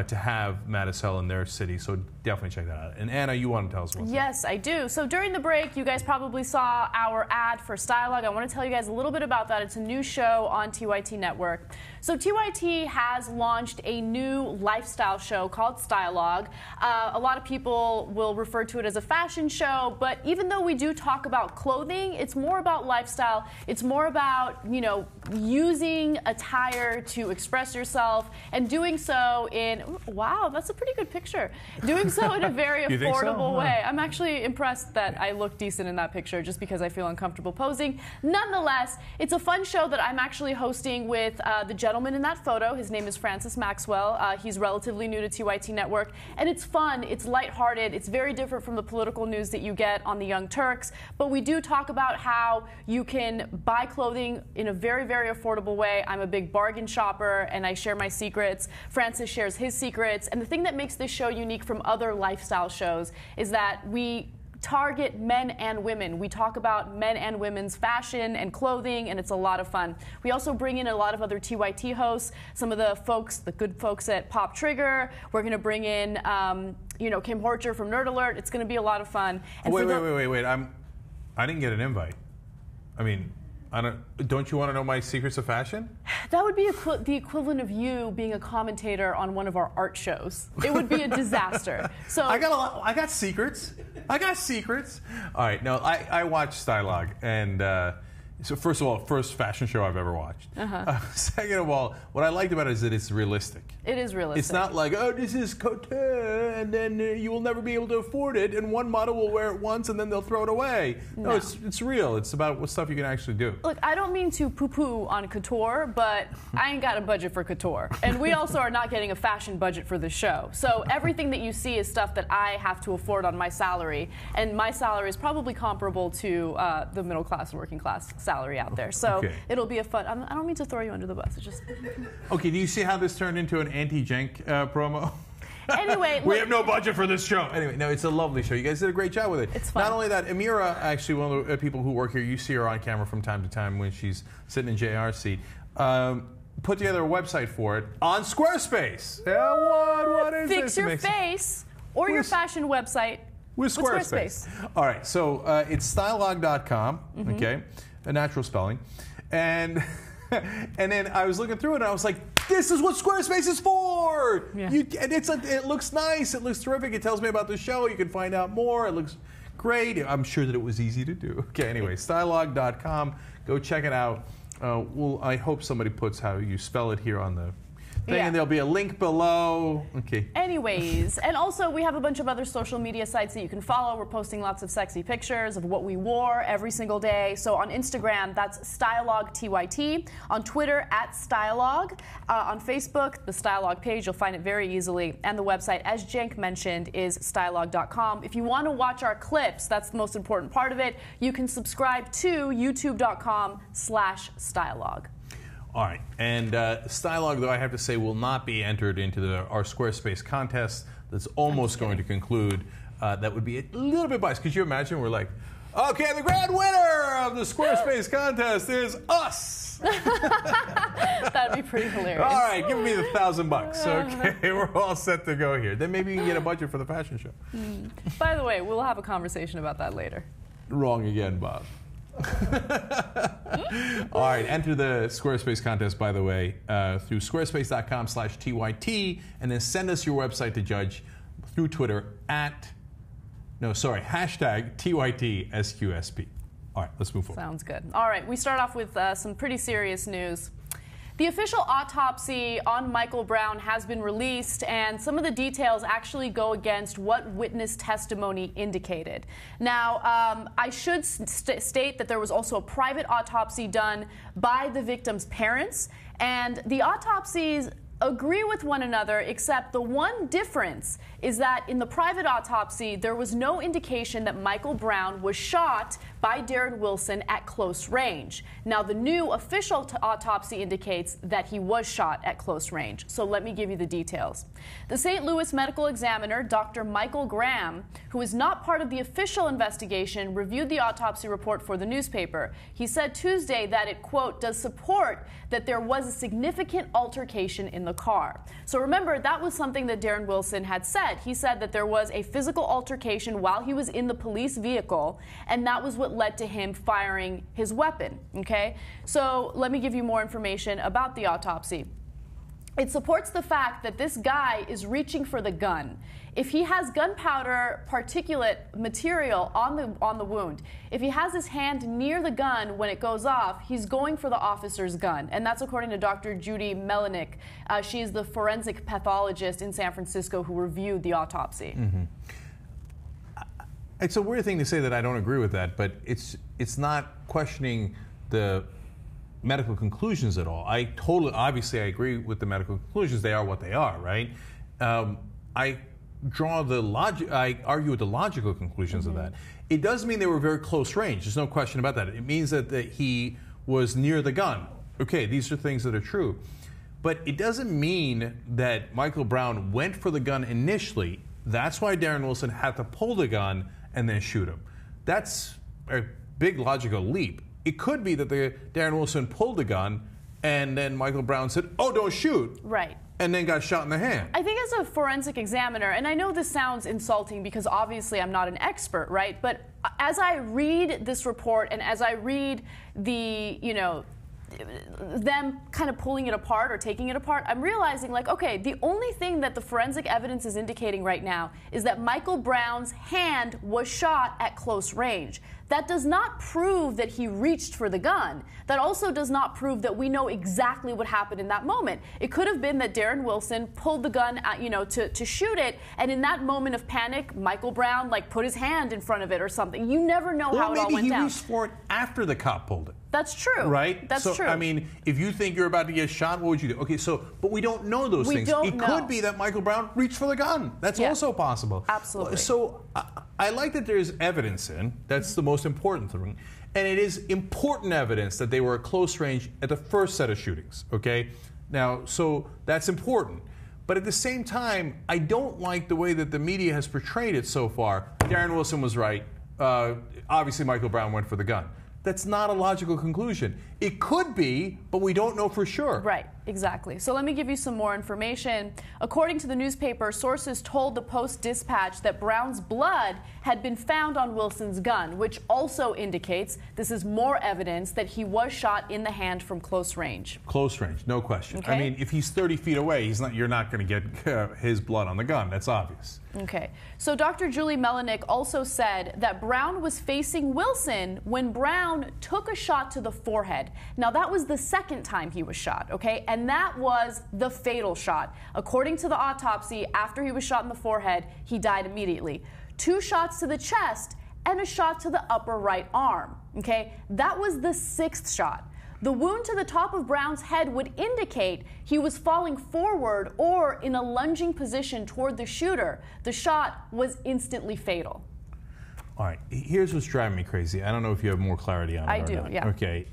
C: to have Mattisell in their city. So
D: definitely check that out. And Anna, you want to tell us what's
A: Yes, I do. So during the break, you guys probably saw our ad for Stylog. I want to tell you guys a little bit about that. It's a new show on TYT Network. So TYT has launched a new lifestyle show called Stylog. A lot of people will refer to it as a fashion show, but even though we do talk about clothing, it's more about lifestyle. It's more about, you know, using attire to express yourself and doing so in, wow, that's a pretty good picture. Doing so in a very
D: You think so?
A: affordable
D: Huh.
A: way. I'm actually impressed that I look decent in that picture just because I feel uncomfortable posing. Nonetheless, it's a fun show that I'm actually hosting with the gentleman in that photo. His name is Francis Maxwell. He's relatively new to TYT Network, and it's fun, it's lighthearted, it's very different from the political news that you get on the Young Turks, but we do talk about how you can buy clothing in a very, very affordable way. I'm a big bargain shopper, and I share my secrets. Francis shares his secrets, and the thing that makes this show unique from other lifestyle shows is that we target men and women. We talk about men and women's fashion and clothing, and it's a lot of fun. We also bring in a lot of other TYT hosts, some of the folks, the good folks at Pop Trigger. We're going to bring in, you know, Kim Horcher from Nerd Alert. It's going to be a lot of fun. And
D: Wait. I didn't get an invite. I mean, don't you want to know my secrets of fashion?
A: That would be the equivalent of you being a commentator on one of our art shows. It would be a disaster. So
D: I got secrets. I got secrets. All right. No, I watched Stylog, and so first of all, first fashion show I've ever watched. Second of all, what I liked about it is that it's realistic.
A: it is realistic.
D: It's not like, oh, this is couture, and then you will never be able to afford it, and one model will wear it once, and then they'll throw it away. No, it's real. It's about what stuff you can actually do.
A: Look, I don't mean to poo-poo on couture, but I ain't got a budget for couture. And we also are not getting a fashion budget for this show. So everything that you see is stuff that I have to afford on my salary. And my salary is probably comparable to the middle class and working class salary out there. So
D: Okay.
A: it'll be a fun, I don't mean to throw you under the bus. It's just,
D: Okay, do you see how this turned into an anti-Jenk promo?
A: anyway.
D: We
A: look,
D: have no budget for this show. Anyway, no, it's a lovely show. You guys did a great job with it.
A: It's fun.
D: Not only that, Amira, actually one of the people who work here, you see her on camera from time to time when she's sitting in JR's seat, put together a website for it on Squarespace. Yeah, what is
A: Fix
D: this?
A: your
D: Amazing.
A: face or your fashion website
D: With Squarespace. All right, so it's stylog.com, okay, a natural spelling. And and then I was looking through it and I was like, this is what Squarespace is for!
A: Yeah.
D: And it looks nice, it looks terrific, it tells me about the show, you can find out more, it looks great. I'm sure that it was easy to do. Okay, anyway, stylog.com, go check it out. I hope somebody puts how you spell it here on the thing,
A: Yeah.
D: and there'll be a link below. Okay.
A: Anyways, and also we have a bunch of other social media sites that you can follow. We're posting lots of sexy pictures of what we wore every single day. So on Instagram, that's StylogTYT. On Twitter, @Stylog. On Facebook, the Stylog page, you'll find it very easily. And the website, as Cenk mentioned, is stylog.com. If you want to watch our clips, that's the most important part of it, you can subscribe to youtube.com/Stylog.
D: All right, and Stylog, though, I have to say, will not be entered into our Squarespace contest that's almost going to conclude. That would be a little bit biased. Could you imagine? We're like, okay, the grand winner of the Squarespace contest is us.
A: That'd be pretty hilarious.
D: All right, give me the $1,000. Okay, we're all set to go here. Then maybe you can get a budget for the fashion show.
A: By the way, we'll have a conversation about that later.
D: Wrong again, Bob. All right, enter the Squarespace contest, by the way, through squarespace.com/TYT, and then send us your website to judge through Twitter hashtag TYTSQSP. All right, let's move forward.
A: Sounds good. All right, we start off with some pretty serious news. The official autopsy on Michael Brown has been released, and some of the details actually go against what witness testimony indicated. Now, I should state that there was also a private autopsy done by the victim's parents, and the autopsies agree with one another, except the one difference is that in the private autopsy, there was no indication that Michael Brown was shot by Darren Wilson at close range. Now, the new official autopsy indicates that he was shot at close range. So let me give you the details. The St. Louis medical examiner, Dr. Michael Graham, who is not part of the official investigation, reviewed the autopsy report for the newspaper. He said Tuesday that it, quote, does support that there was a significant altercation in the the car. So remember, that was something that Darren Wilson had said. He said that there was a physical altercation while he was in the police vehicle, and that was what led to him firing his weapon, okay? So let me give you more information about the autopsy. It supports the fact that this guy is reaching for the gun. If he has gunpowder particulate material on the wound, if he has his hand near the gun when it goes off, he's going for the officer's gun. And that's according to Dr. Judy Melinek. She is the forensic pathologist in San Francisco who reviewed the autopsy.
D: Mm-hmm. It's a weird thing to say that I don't agree with that, but it's not questioning the medical conclusions at all. Obviously I agree with the medical conclusions. They are what they are, right? I argue with the logical conclusions of that. It does mean they were very close range. There's no question about that. It means that he was near the gun. Okay, these are things that are true. But it doesn't mean that Michael Brown went for the gun initially. That's why Darren Wilson had to pull the gun and then shoot him. That's a big logical leap. It could be that Darren Wilson pulled the gun and then Michael Brown said, "Oh, don't shoot."
A: Right.
D: And then got shot in the hand.
A: I think as a forensic examiner, and I know this sounds insulting because obviously I'm not an expert, right? But as I read this report and as I read the, them kind of pulling it apart or taking it apart, I'm realizing, like, okay, the only thing that the forensic evidence is indicating right now is that Michael Brown's hand was shot at close range. That does not prove that he reached for the gun. That also does not prove that we know exactly what happened in that moment. It could have been that Darren Wilson pulled the gun out, to shoot it, and in that moment of panic, Michael Brown put his hand in front of it or something. You never know how it all went down.
D: Maybe he reached for it after the cop pulled it.
A: That's true.
D: Right?
A: That's true.
D: I mean, if you think you're about to get shot, what would you do? Okay, but we don't know those things. It could be that Michael Brown reached for the gun. That's also possible.
A: Absolutely.
D: So I like that there's evidence in. That's the most important thing. And it is important evidence that they were at close range at the first set of shootings, okay? Now, so that's important. But at the same time, I don't like the way that the media has portrayed it so far. Darren Wilson was right. Obviously, Michael Brown went for the gun. That's not a logical conclusion. It could be, but we don't know for sure.
A: Right, exactly. So let me give you some more information. According to the newspaper, sources told the Post-Dispatch that Brown's blood had been found on Wilson's gun, which also indicates this is more evidence that he was shot in the hand from close range.
D: Close range, no question.
A: Okay.
D: I mean, if he's 30 feet away, you're not going to get his blood on the gun. That's obvious.
A: Okay. So Dr. Julie Melinek also said that Brown was facing Wilson when Brown took a shot to the forehead. Now, that was the second time he was shot, okay? And that was the fatal shot. According to the autopsy, after he was shot in the forehead, he died immediately. 2 shots to the chest and a shot to the upper right arm, okay? That was the 6th shot. The wound to the top of Brown's head would indicate he was falling forward or in a lunging position toward the shooter. The shot was instantly fatal.
D: All right, here's what's driving me crazy. I don't know if you have more clarity on it.
A: I do, yeah.
D: Okay.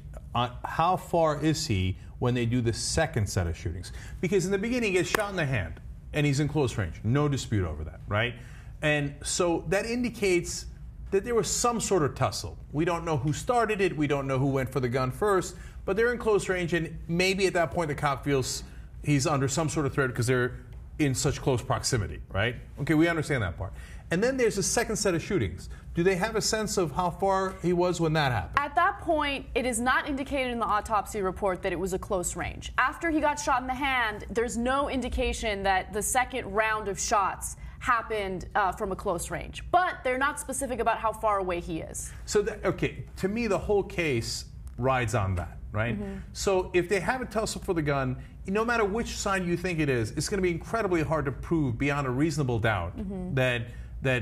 D: How far is he when they do the second set of shootings? Because in the beginning, he gets shot in the hand, and he's in close range. No dispute over that, right? And so that indicates that there was some sort of tussle. We don't know who started it. We don't know who went for the gun first. But they're in close range, and maybe at that point the cop feels he's under some sort of threat because they're in such close proximity, right? Okay, we understand that part. And then there's a second set of shootings. Do they have a sense of how far he was when that happened?
A: At that point, it is not indicated in the autopsy report that it was a close range. After he got shot in the hand, there's no indication that the second round of shots happened from a close range. But they're not specific about how far away he is.
D: So, okay, to me, the whole case rides on that, right? Mm-hmm. So if they have a tussle for the gun, no matter which side you think it is, it's going to be incredibly hard to prove beyond a reasonable doubt that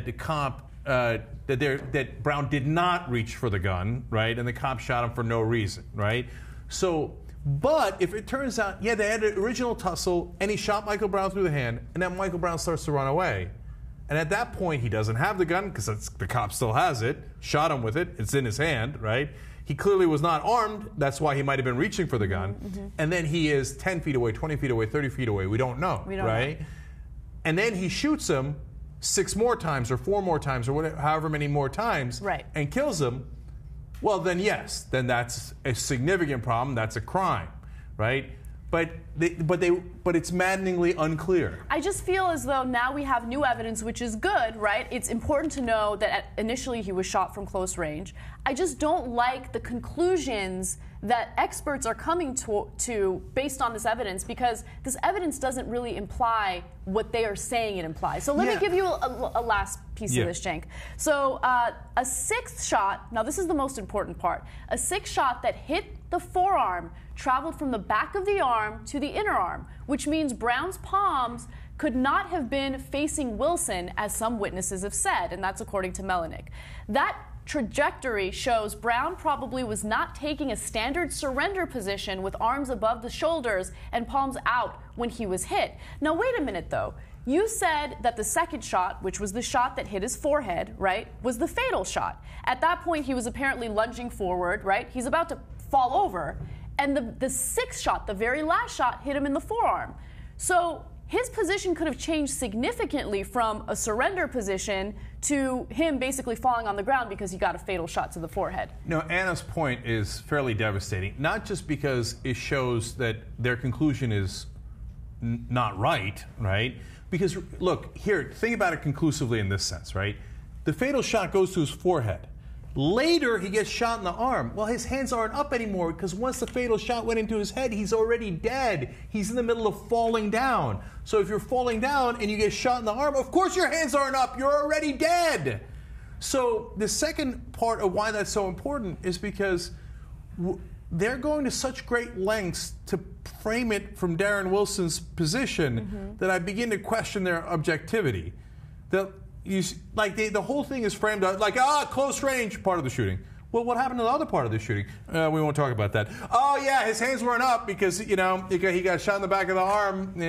D: the cop that Brown did not reach for the gun, right? And the cop shot him for no reason, right? So, but if it turns out, yeah, they had an original tussle and he shot Michael Brown through the hand, and then Michael Brown starts to run away. And at that point, he doesn't have the gun because the cop still has it, shot him with it, it's in his hand, right? He clearly was not armed. That's why he might have been reaching for the gun. Mm-hmm. And then he is 10 feet away, 20 feet away, 30 feet away. We don't know, right? Know. And then he shoots him 6 more times or 4 more times or whatever, however many more times,
A: right,
D: and kills him. Well, then yes, then that's a significant problem. That's a crime, right? but it's maddeningly unclear.
A: I just feel as though now we have new evidence, which is good, right? It's important to know that initially he was shot from close range. I just don't like the conclusions that experts are coming to based on this evidence, because this evidence doesn't really imply what they are saying it implies. So let me give you a last piece of this, Cenk. So a sixth shot, now this is the most important part, a sixth shot that hit the forearm traveled from the back of the arm to the inner arm, which means Brown's palms could not have been facing Wilson, as some witnesses have said, and that's according to Melnick. That trajectory shows Brown probably was not taking a standard surrender position with arms above the shoulders and palms out when he was hit. Now, wait a minute, though. You said that the second shot, which was the shot that hit his forehead, right, was the fatal shot. At that point, he was apparently lunging forward, right? He's about to fall over. And the sixth shot, the very last shot, hit him in the forearm. So his position could have changed significantly from a surrender position to him basically falling on the ground because he got a fatal shot to the forehead.
D: No, Anna's point is fairly devastating, not just because it shows that their conclusion is not right, right? Because, look, here, think about it conclusively in this sense, right? The fatal shot goes to his forehead. Later, he gets shot in the arm. Well, his hands aren't up anymore because once the fatal shot went into his head, he's already dead. He's in the middle of falling down. So if you're falling down and you get shot in the arm, of course your hands aren't up. You're already dead. So the second part of why that's so important is because they're going to such great lengths to frame it from Darren Wilson's position that I begin to question their objectivity. The whole thing is framed out like, close range part of the shooting. Well, what happened to the other part of the shooting? We won't talk about that. Oh, yeah, his hands weren't up because, he got shot in the back of the arm.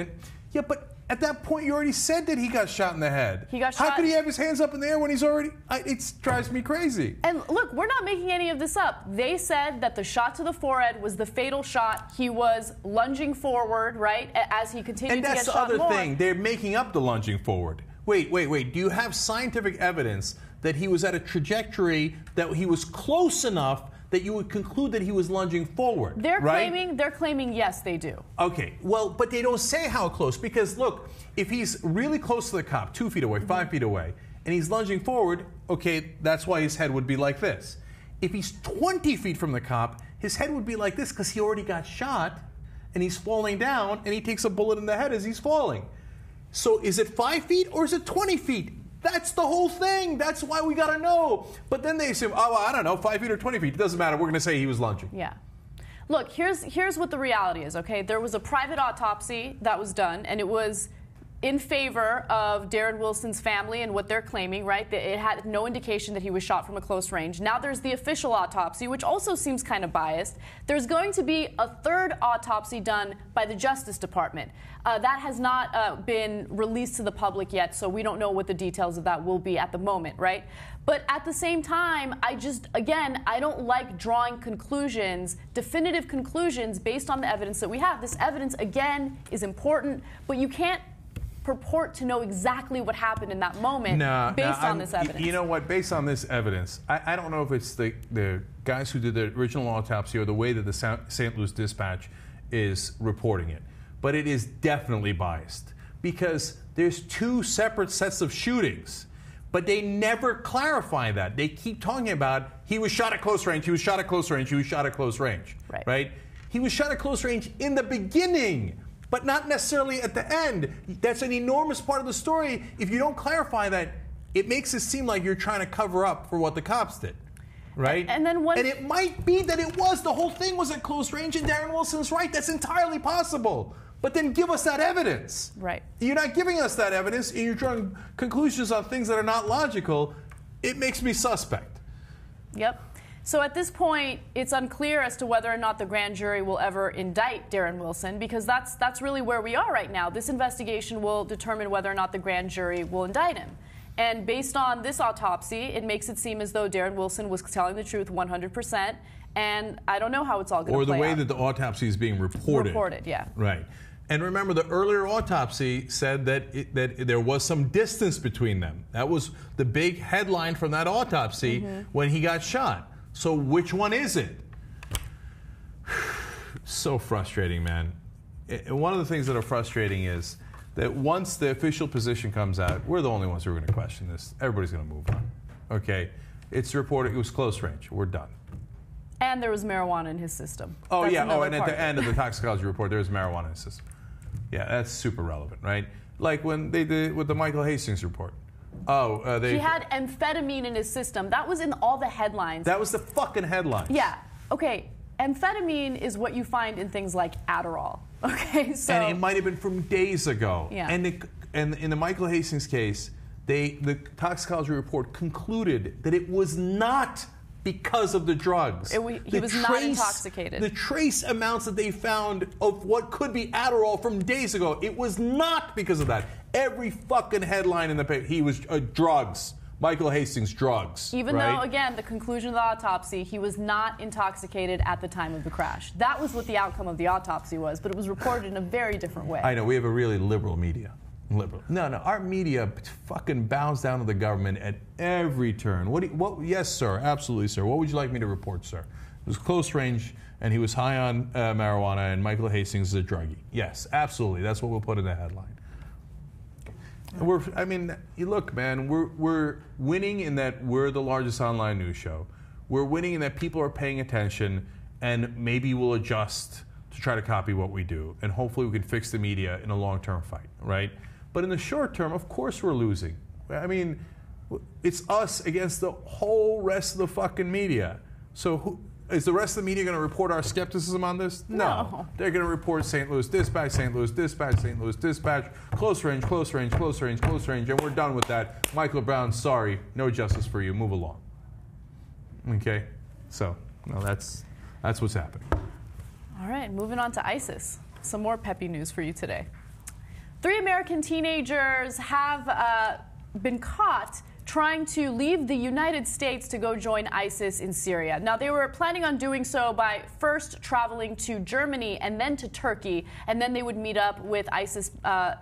D: Yeah, but at that point, you already said that he got shot in the head. How could he have his hands up in the air when he's already... It drives me crazy.
A: And look, we're not making any of this up. They said that the shot to the forehead was the fatal shot. He was lunging forward, right, as he continued to get shot more.
D: And that's the other thing. They're making up the lunging forward. Wait. Do you have scientific evidence that he was at a trajectory that he was close enough that you would conclude that he was lunging forward?
A: They're claiming yes, they do.
D: Okay, well, but they don't say how close, because look, if he's really close to the cop, 2 feet away, 5 feet away, and he's lunging forward, okay, that's why his head would be like this. If he's 20 feet from the cop, his head would be like this because he already got shot and he's falling down and he takes a bullet in the head as he's falling. So is it 5 feet or is it 20 feet? That's the whole thing. That's why we got to know. But then they say, I don't know, 5 feet or 20 feet. It doesn't matter. We're going to say he was lunging.
A: Yeah. Look, here's what the reality is, okay? There was a private autopsy that was done, and it was in favor of Darren Wilson's family and what they're claiming, right? It had no indication that he was shot from a close range. Now there's the official autopsy, which also seems kind of biased. There's going to be a third autopsy done by the Justice Department. That has not been released to the public yet, so we don't know what the details of that will be at the moment, right? But at the same time, I don't like drawing conclusions, definitive conclusions based on the evidence that we have. This evidence, again, is important, but you can't purport to know exactly what happened in that moment based on this evidence.
D: You know what? Based on this evidence, I don't know if it's the guys who did the original autopsy or the way that the St. Louis Dispatch is reporting it, but it is definitely biased because there's 2 separate sets of shootings, but they never clarify that. They keep talking about he was shot at close range, he was shot at close range, he was shot at close range, right? He was shot at close range in the beginning, but not necessarily at the end. That's an enormous part of the story. If you don't clarify that, it makes it seem like you're trying to cover up for what the cops did, right?
A: And
D: it might be that it was. The whole thing was at close range, and Darren Wilson's right. That's entirely possible. But then give us that evidence.
A: Right.
D: You're not giving us that evidence, and you're drawing conclusions on things that are not logical. It makes me suspect.
A: Yep. So at this point, it's unclear as to whether or not the grand jury will ever indict Darren Wilson, because that's really where we are right now. This investigation will determine whether or not the grand jury will indict him. And based on this autopsy, it makes it seem as though Darren Wilson was telling the truth 100%. And I don't know how it's all going to play out.
D: Or the way that the autopsy is being reported.
A: Reported, yeah.
D: Right. And remember, the earlier autopsy said that there was some distance between them. That was the big headline from that autopsy when he got shot. So which one is it? So frustrating, man. one of the things that are frustrating is that once the official position comes out, we're the only ones who are going to question this. Everybody's going to move on. Okay? It's reported it was close range. We're done.
A: And there was marijuana in his system.
D: Oh,
A: That's
D: yeah. Oh,
A: another
D: and at
A: part
D: the end of the toxicology report, there's marijuana in the system. Yeah, that's super relevant, right? Like when they did with the Michael Hastings report.
A: He had amphetamine in his system. That was in all the headlines.
D: That was the fucking headlines.
A: Yeah. Okay. Amphetamine is what you find in things like Adderall. Okay. So.
D: And it might have been from days ago.
A: Yeah.
D: And in the Michael Hastings case, the toxicology report concluded that it was not because of the drugs.
A: He was not intoxicated.
D: The trace amounts that they found of what could be Adderall from days ago, it was not because of that. Every fucking headline in the paper, he was drugs. Michael Hastings, drugs.
A: Even though, again, the conclusion of the autopsy, he was not intoxicated at the time of the crash. That was what the outcome of the autopsy was, but it was reported in a very different way.
D: I know, we have a really liberal media. Liberal. No, our media fucking bows down to the government at every turn. Yes, sir, absolutely, sir. What would you like me to report, sir? It was close range, and he was high on marijuana, and Michael Hastings is a druggie. Yes, absolutely. That's what we'll put in the headline. Look, man, we're winning in that we're the largest online news show. We're winning in that people are paying attention, and maybe we'll adjust to try to copy what we do, and hopefully we can fix the media in a long-term fight, right? But in the short term, of course we're losing. I mean, it's us against the whole rest of the fucking media. So is the rest of the media going to report our skepticism on this? No. They're going to report St. Louis Dispatch, St. Louis Dispatch, St. Louis Dispatch, close range, close range, close range, close range, and we're done with that. Michael Brown, sorry, no justice for you. Move along. Okay? So, no, that's what's happening.
A: All right, moving on to ISIS. Some more peppy news for you today. 3 American teenagers have been caught trying to leave the United States to go join ISIS in Syria. Now, they were planning on doing so by first traveling to Germany and then to Turkey, and then they would meet up with ISIS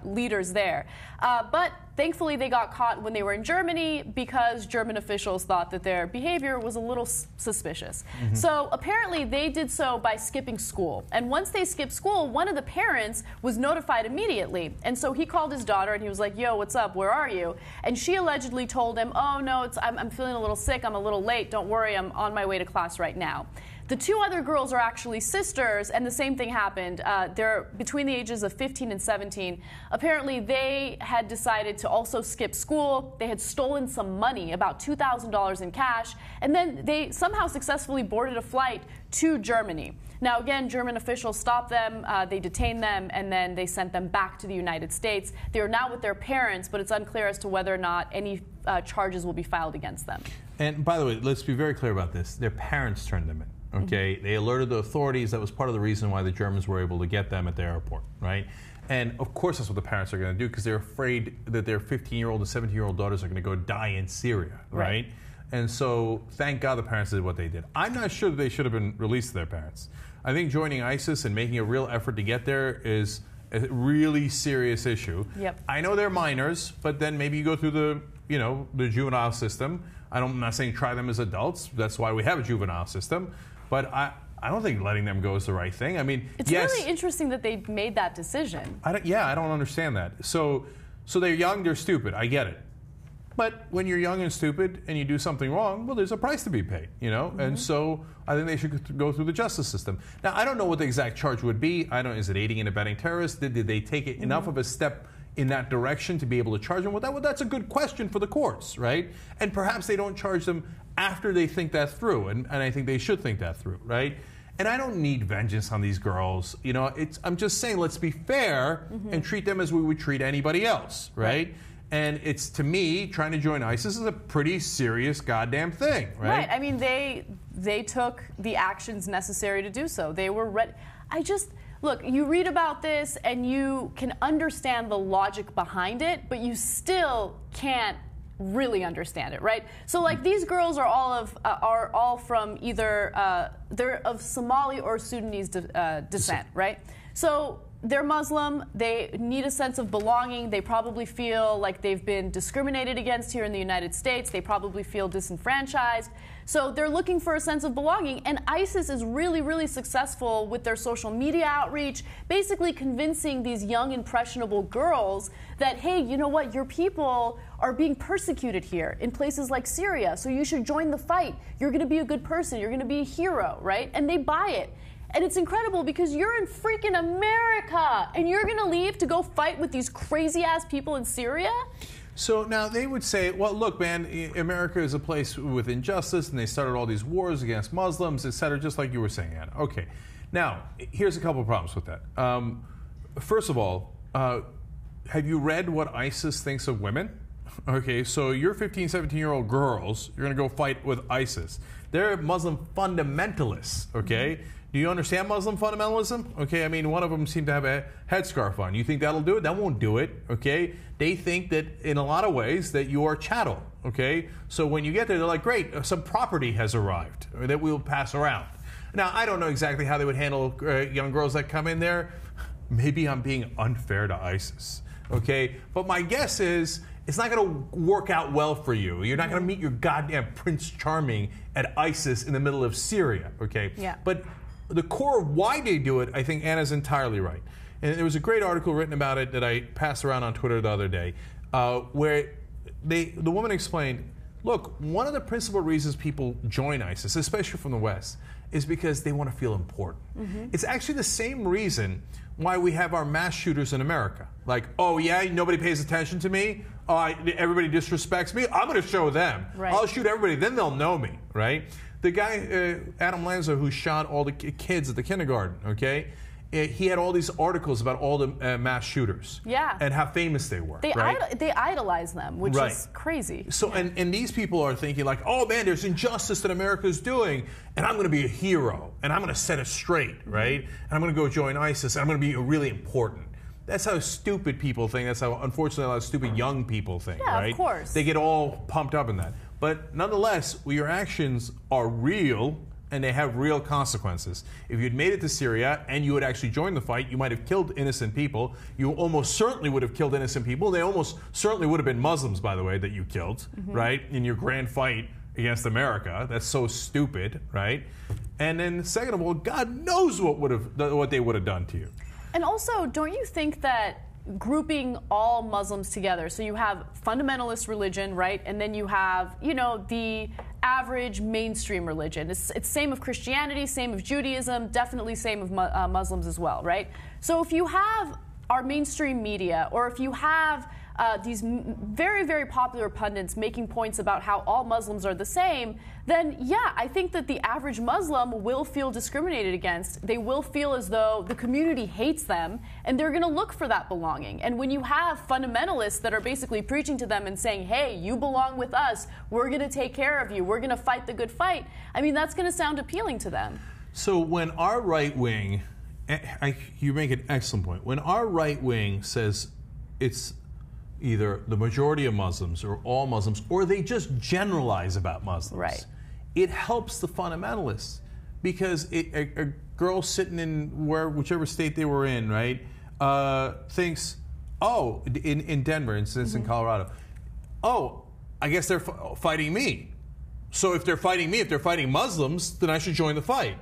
A: leaders there. But thankfully, they got caught when they were in Germany because German officials thought that their behavior was a little suspicious. Mm-hmm. So apparently, they did so by skipping school. And once they skipped school, one of the parents was notified immediately. And so he called his daughter and he was like, "Yo, what's up? Where are you?" And she allegedly told him, "Oh, no, I'm feeling a little sick. I'm a little late. Don't worry. I'm on my way to class right now." The 2 other girls are actually sisters, and the same thing happened. They're between the ages of 15 and 17. Apparently, they had decided to also skip school. They had stolen some money, about $2,000 in cash, and then they somehow successfully boarded a flight to Germany. Now, again, German officials stopped them, they detained them, and then they sent them back to the United States. They are now with their parents, but it's unclear as to whether or not any charges will be filed against them.
D: And by the way, let's be very clear about this. Their parents turned them in. Okay, mm-hmm. They alerted the authorities. That was part of the reason why the Germans were able to get them at the airport, right? And of course, that's what the parents are going to do because they're afraid that their 15-year-old and 17-year-old daughters are going to go die in Syria, right? And so, thank God the parents did what they did. I'm not sure that they should have been released to their parents. I think joining ISIS and making a real effort to get there is a really serious issue. Yep. I know they're minors, but then maybe you go through the juvenile system. I'm not saying try them as adults. That's why we have a juvenile system. But I don't think letting them go is the right thing. I mean,
A: it's really interesting that they made that decision. I
D: don't understand that. So they're young, they're stupid. I get it. But when you're young and stupid and you do something wrong, well, there's a price to be paid, Mm-hmm. And so I think they should go through the justice system. Now, I don't know what the exact charge would be. Is it aiding and abetting terrorists? Did they take it enough of a step in that direction to be able to charge them with that? Well, that's a good question for the courts, right? And perhaps they don't charge them after they think that through, and I think they should think that through, right? And I don't need vengeance on these girls. I'm just saying, let's be fair and treat them as we would treat anybody else, right? And it's, to me, trying to join ISIS is a pretty serious goddamn thing, right?
A: Right. I mean, they took the actions necessary to do so. They were ready. Look, you read about this and you can understand the logic behind it, but you still can't really understand it, right? So, like, these girls are all from either they're of Somali or Sudanese descent, right? So they're Muslim, they need a sense of belonging, they probably feel like they've been discriminated against here in the United States, they probably feel disenfranchised. So they're looking for a sense of belonging, and ISIS is really, really successful with their social media outreach, basically convincing these young, impressionable girls that, hey, you know what, your people are being persecuted here in places like Syria, so you should join the fight. You're going to be a good person, you're going to be a hero, right? And they buy it. And it's incredible because you're in freaking America, and you're going to leave to go fight with these crazy-ass people in Syria?
D: So now they would say, well, look, man, America is a place with injustice, and they started all these wars against Muslims, et cetera, just like you were saying, Anna. Okay. Now, here's a couple of problems with that. First of all, have you read what ISIS thinks of women? Okay, so you're 15, 17-year-old girls, you're going to go fight with ISIS. They're Muslim fundamentalists, okay? Do you understand Muslim fundamentalism? Okay, I mean, one of them seemed to have a headscarf on. You think that'll do it? That won't do it, okay? They think that in a lot of ways that you are chattel, okay? So when you get there, they're like, great, some property has arrived that we'll pass around. Now, I don't know exactly how they would handle young girls that come in there. Maybe I'm being unfair to ISIS, okay? But my guess is it's not going to work out well for you. You're not going to meet your goddamn Prince Charming at ISIS in the middle of Syria, okay?
A: Yeah.
D: But the core of why they do it, I think Anna's entirely right. And there was a great article written about it that I passed around on Twitter the other day, where the woman explained, look, one of the principal reasons people join ISIS, especially from the West, is because they want to feel important. Mm-hmm. It's actually the same reason why we have our mass shooters in America. Like, oh yeah, nobody pays attention to me, everybody disrespects me, I'm going to show them.
A: Right.
D: I'll shoot everybody, then they'll know me, right? The guy, Adam Lanza, who shot all the kids at the kindergarten, okay? He had all these articles about all the mass shooters.
A: Yeah.
D: And how famous they were,
A: They
D: right?
A: they idolize them, which
D: Right.
A: is crazy.
D: So, and these people are thinking like, oh man, there's injustice that America's doing, and I'm going to be a hero, and I'm going to set it straight, right? And I'm going to go join ISIS, and I'm going to be really important. That's how stupid people think. That's how, unfortunately, a lot of stupid young people think,
A: Yeah,
D: right?
A: of course.
D: They get all pumped up in that. But nonetheless, your actions are real, and they have real consequences. If you'd made it to Syria and you had actually joined the fight, you might have killed innocent people. You almost certainly would have killed innocent people. They almost certainly would have been Muslims, by the way, that you killed, right? In your grand fight against America. That's so stupid, right? And then second of all, God knows what they would have done to you.
A: And also, don't you think that grouping all Muslims together, so you have fundamentalist religion, right, and then you have, you know, the average mainstream religion. It's same of Christianity, same of Judaism, definitely same of Muslims as well, right? So if you have our mainstream media, or if you have these very, very popular pundits making points about how all Muslims are the same, then yeah, I think that the average Muslim will feel discriminated against. They will feel as though the community hates them, and they're going to look for that belonging. And when you have fundamentalists that are basically preaching to them and saying, hey, you belong with us, we're going to take care of you, we're going to fight the good fight, I mean, that's going to sound appealing to them.
D: So when our right wing, you make an excellent point, when our right wing says it's either the majority of Muslims or all Muslims, or they just generalize about Muslims.
A: Right.
D: It helps the fundamentalists because a girl sitting in whichever state they were in, right, thinks, oh, in Denver, instance, in Colorado, oh, I guess they're fighting me. So if they're fighting me, if they're fighting Muslims, then I should join the fight.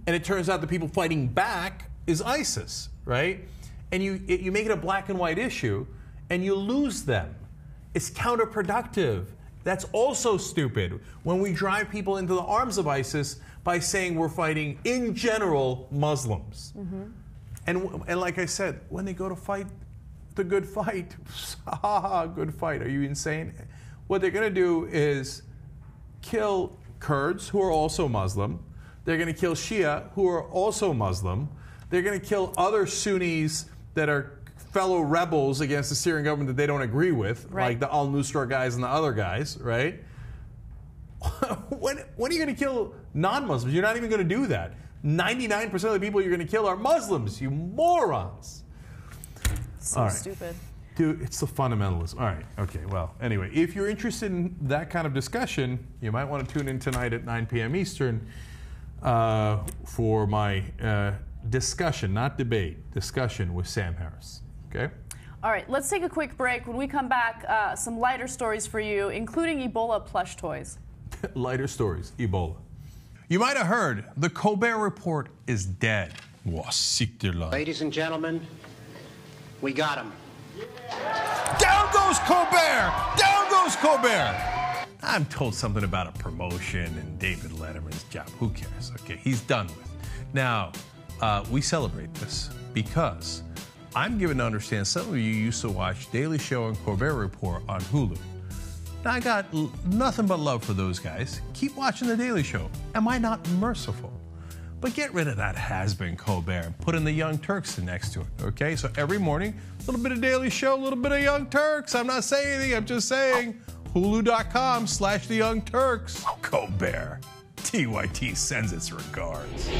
D: And it turns out the people fighting back is ISIS, right? And you make it a black and white issue, and you lose them. It's counterproductive. That's also stupid when we drive people into the arms of ISIS by saying we're fighting, in general, Muslims. And like I said, when they go to fight the good fight, good fight, are you insane? What they're going to do is kill Kurds, who are also Muslim. They're going to kill Shia, who are also Muslim. They're going to kill other Sunnis that are fellow rebels against the Syrian government that they don't agree with,
A: right,
D: like the al-Nusra guys and the other guys, right? When are you going to kill non-Muslims? You're not even going to do that. 99% of the people you're going to kill are Muslims, you morons.
A: So stupid.
D: Dude, it's the fundamentalism. All right, okay, well, anyway, if you're interested in that kind of discussion, you might want to tune in tonight at 9 p.m. Eastern for my discussion, not debate, discussion with Sam Harris. Okay?
A: All right, let's take a quick break. When we come back, some lighter stories for you, including Ebola plush toys.
D: Lighter stories, Ebola. You might have heard the Colbert Report is dead.
E: Ladies and gentlemen, we got him.
D: Down goes Colbert! Down goes Colbert! I'm told something about a promotion and David Letterman's job. Who cares? Okay, he's done with. Now, we celebrate this because I'm given to understand some of you used to watch Daily Show and Colbert Report on Hulu. Now, I got nothing but love for those guys. Keep watching The Daily Show. Am I not merciful? But get rid of that has-been Colbert and put in the Young Turks next to it, okay? So every morning, a little bit of Daily Show, a little bit of Young Turks. I'm not saying anything, I'm just saying. Hulu.com/The Young Turks. Colbert. TYT sends its regards.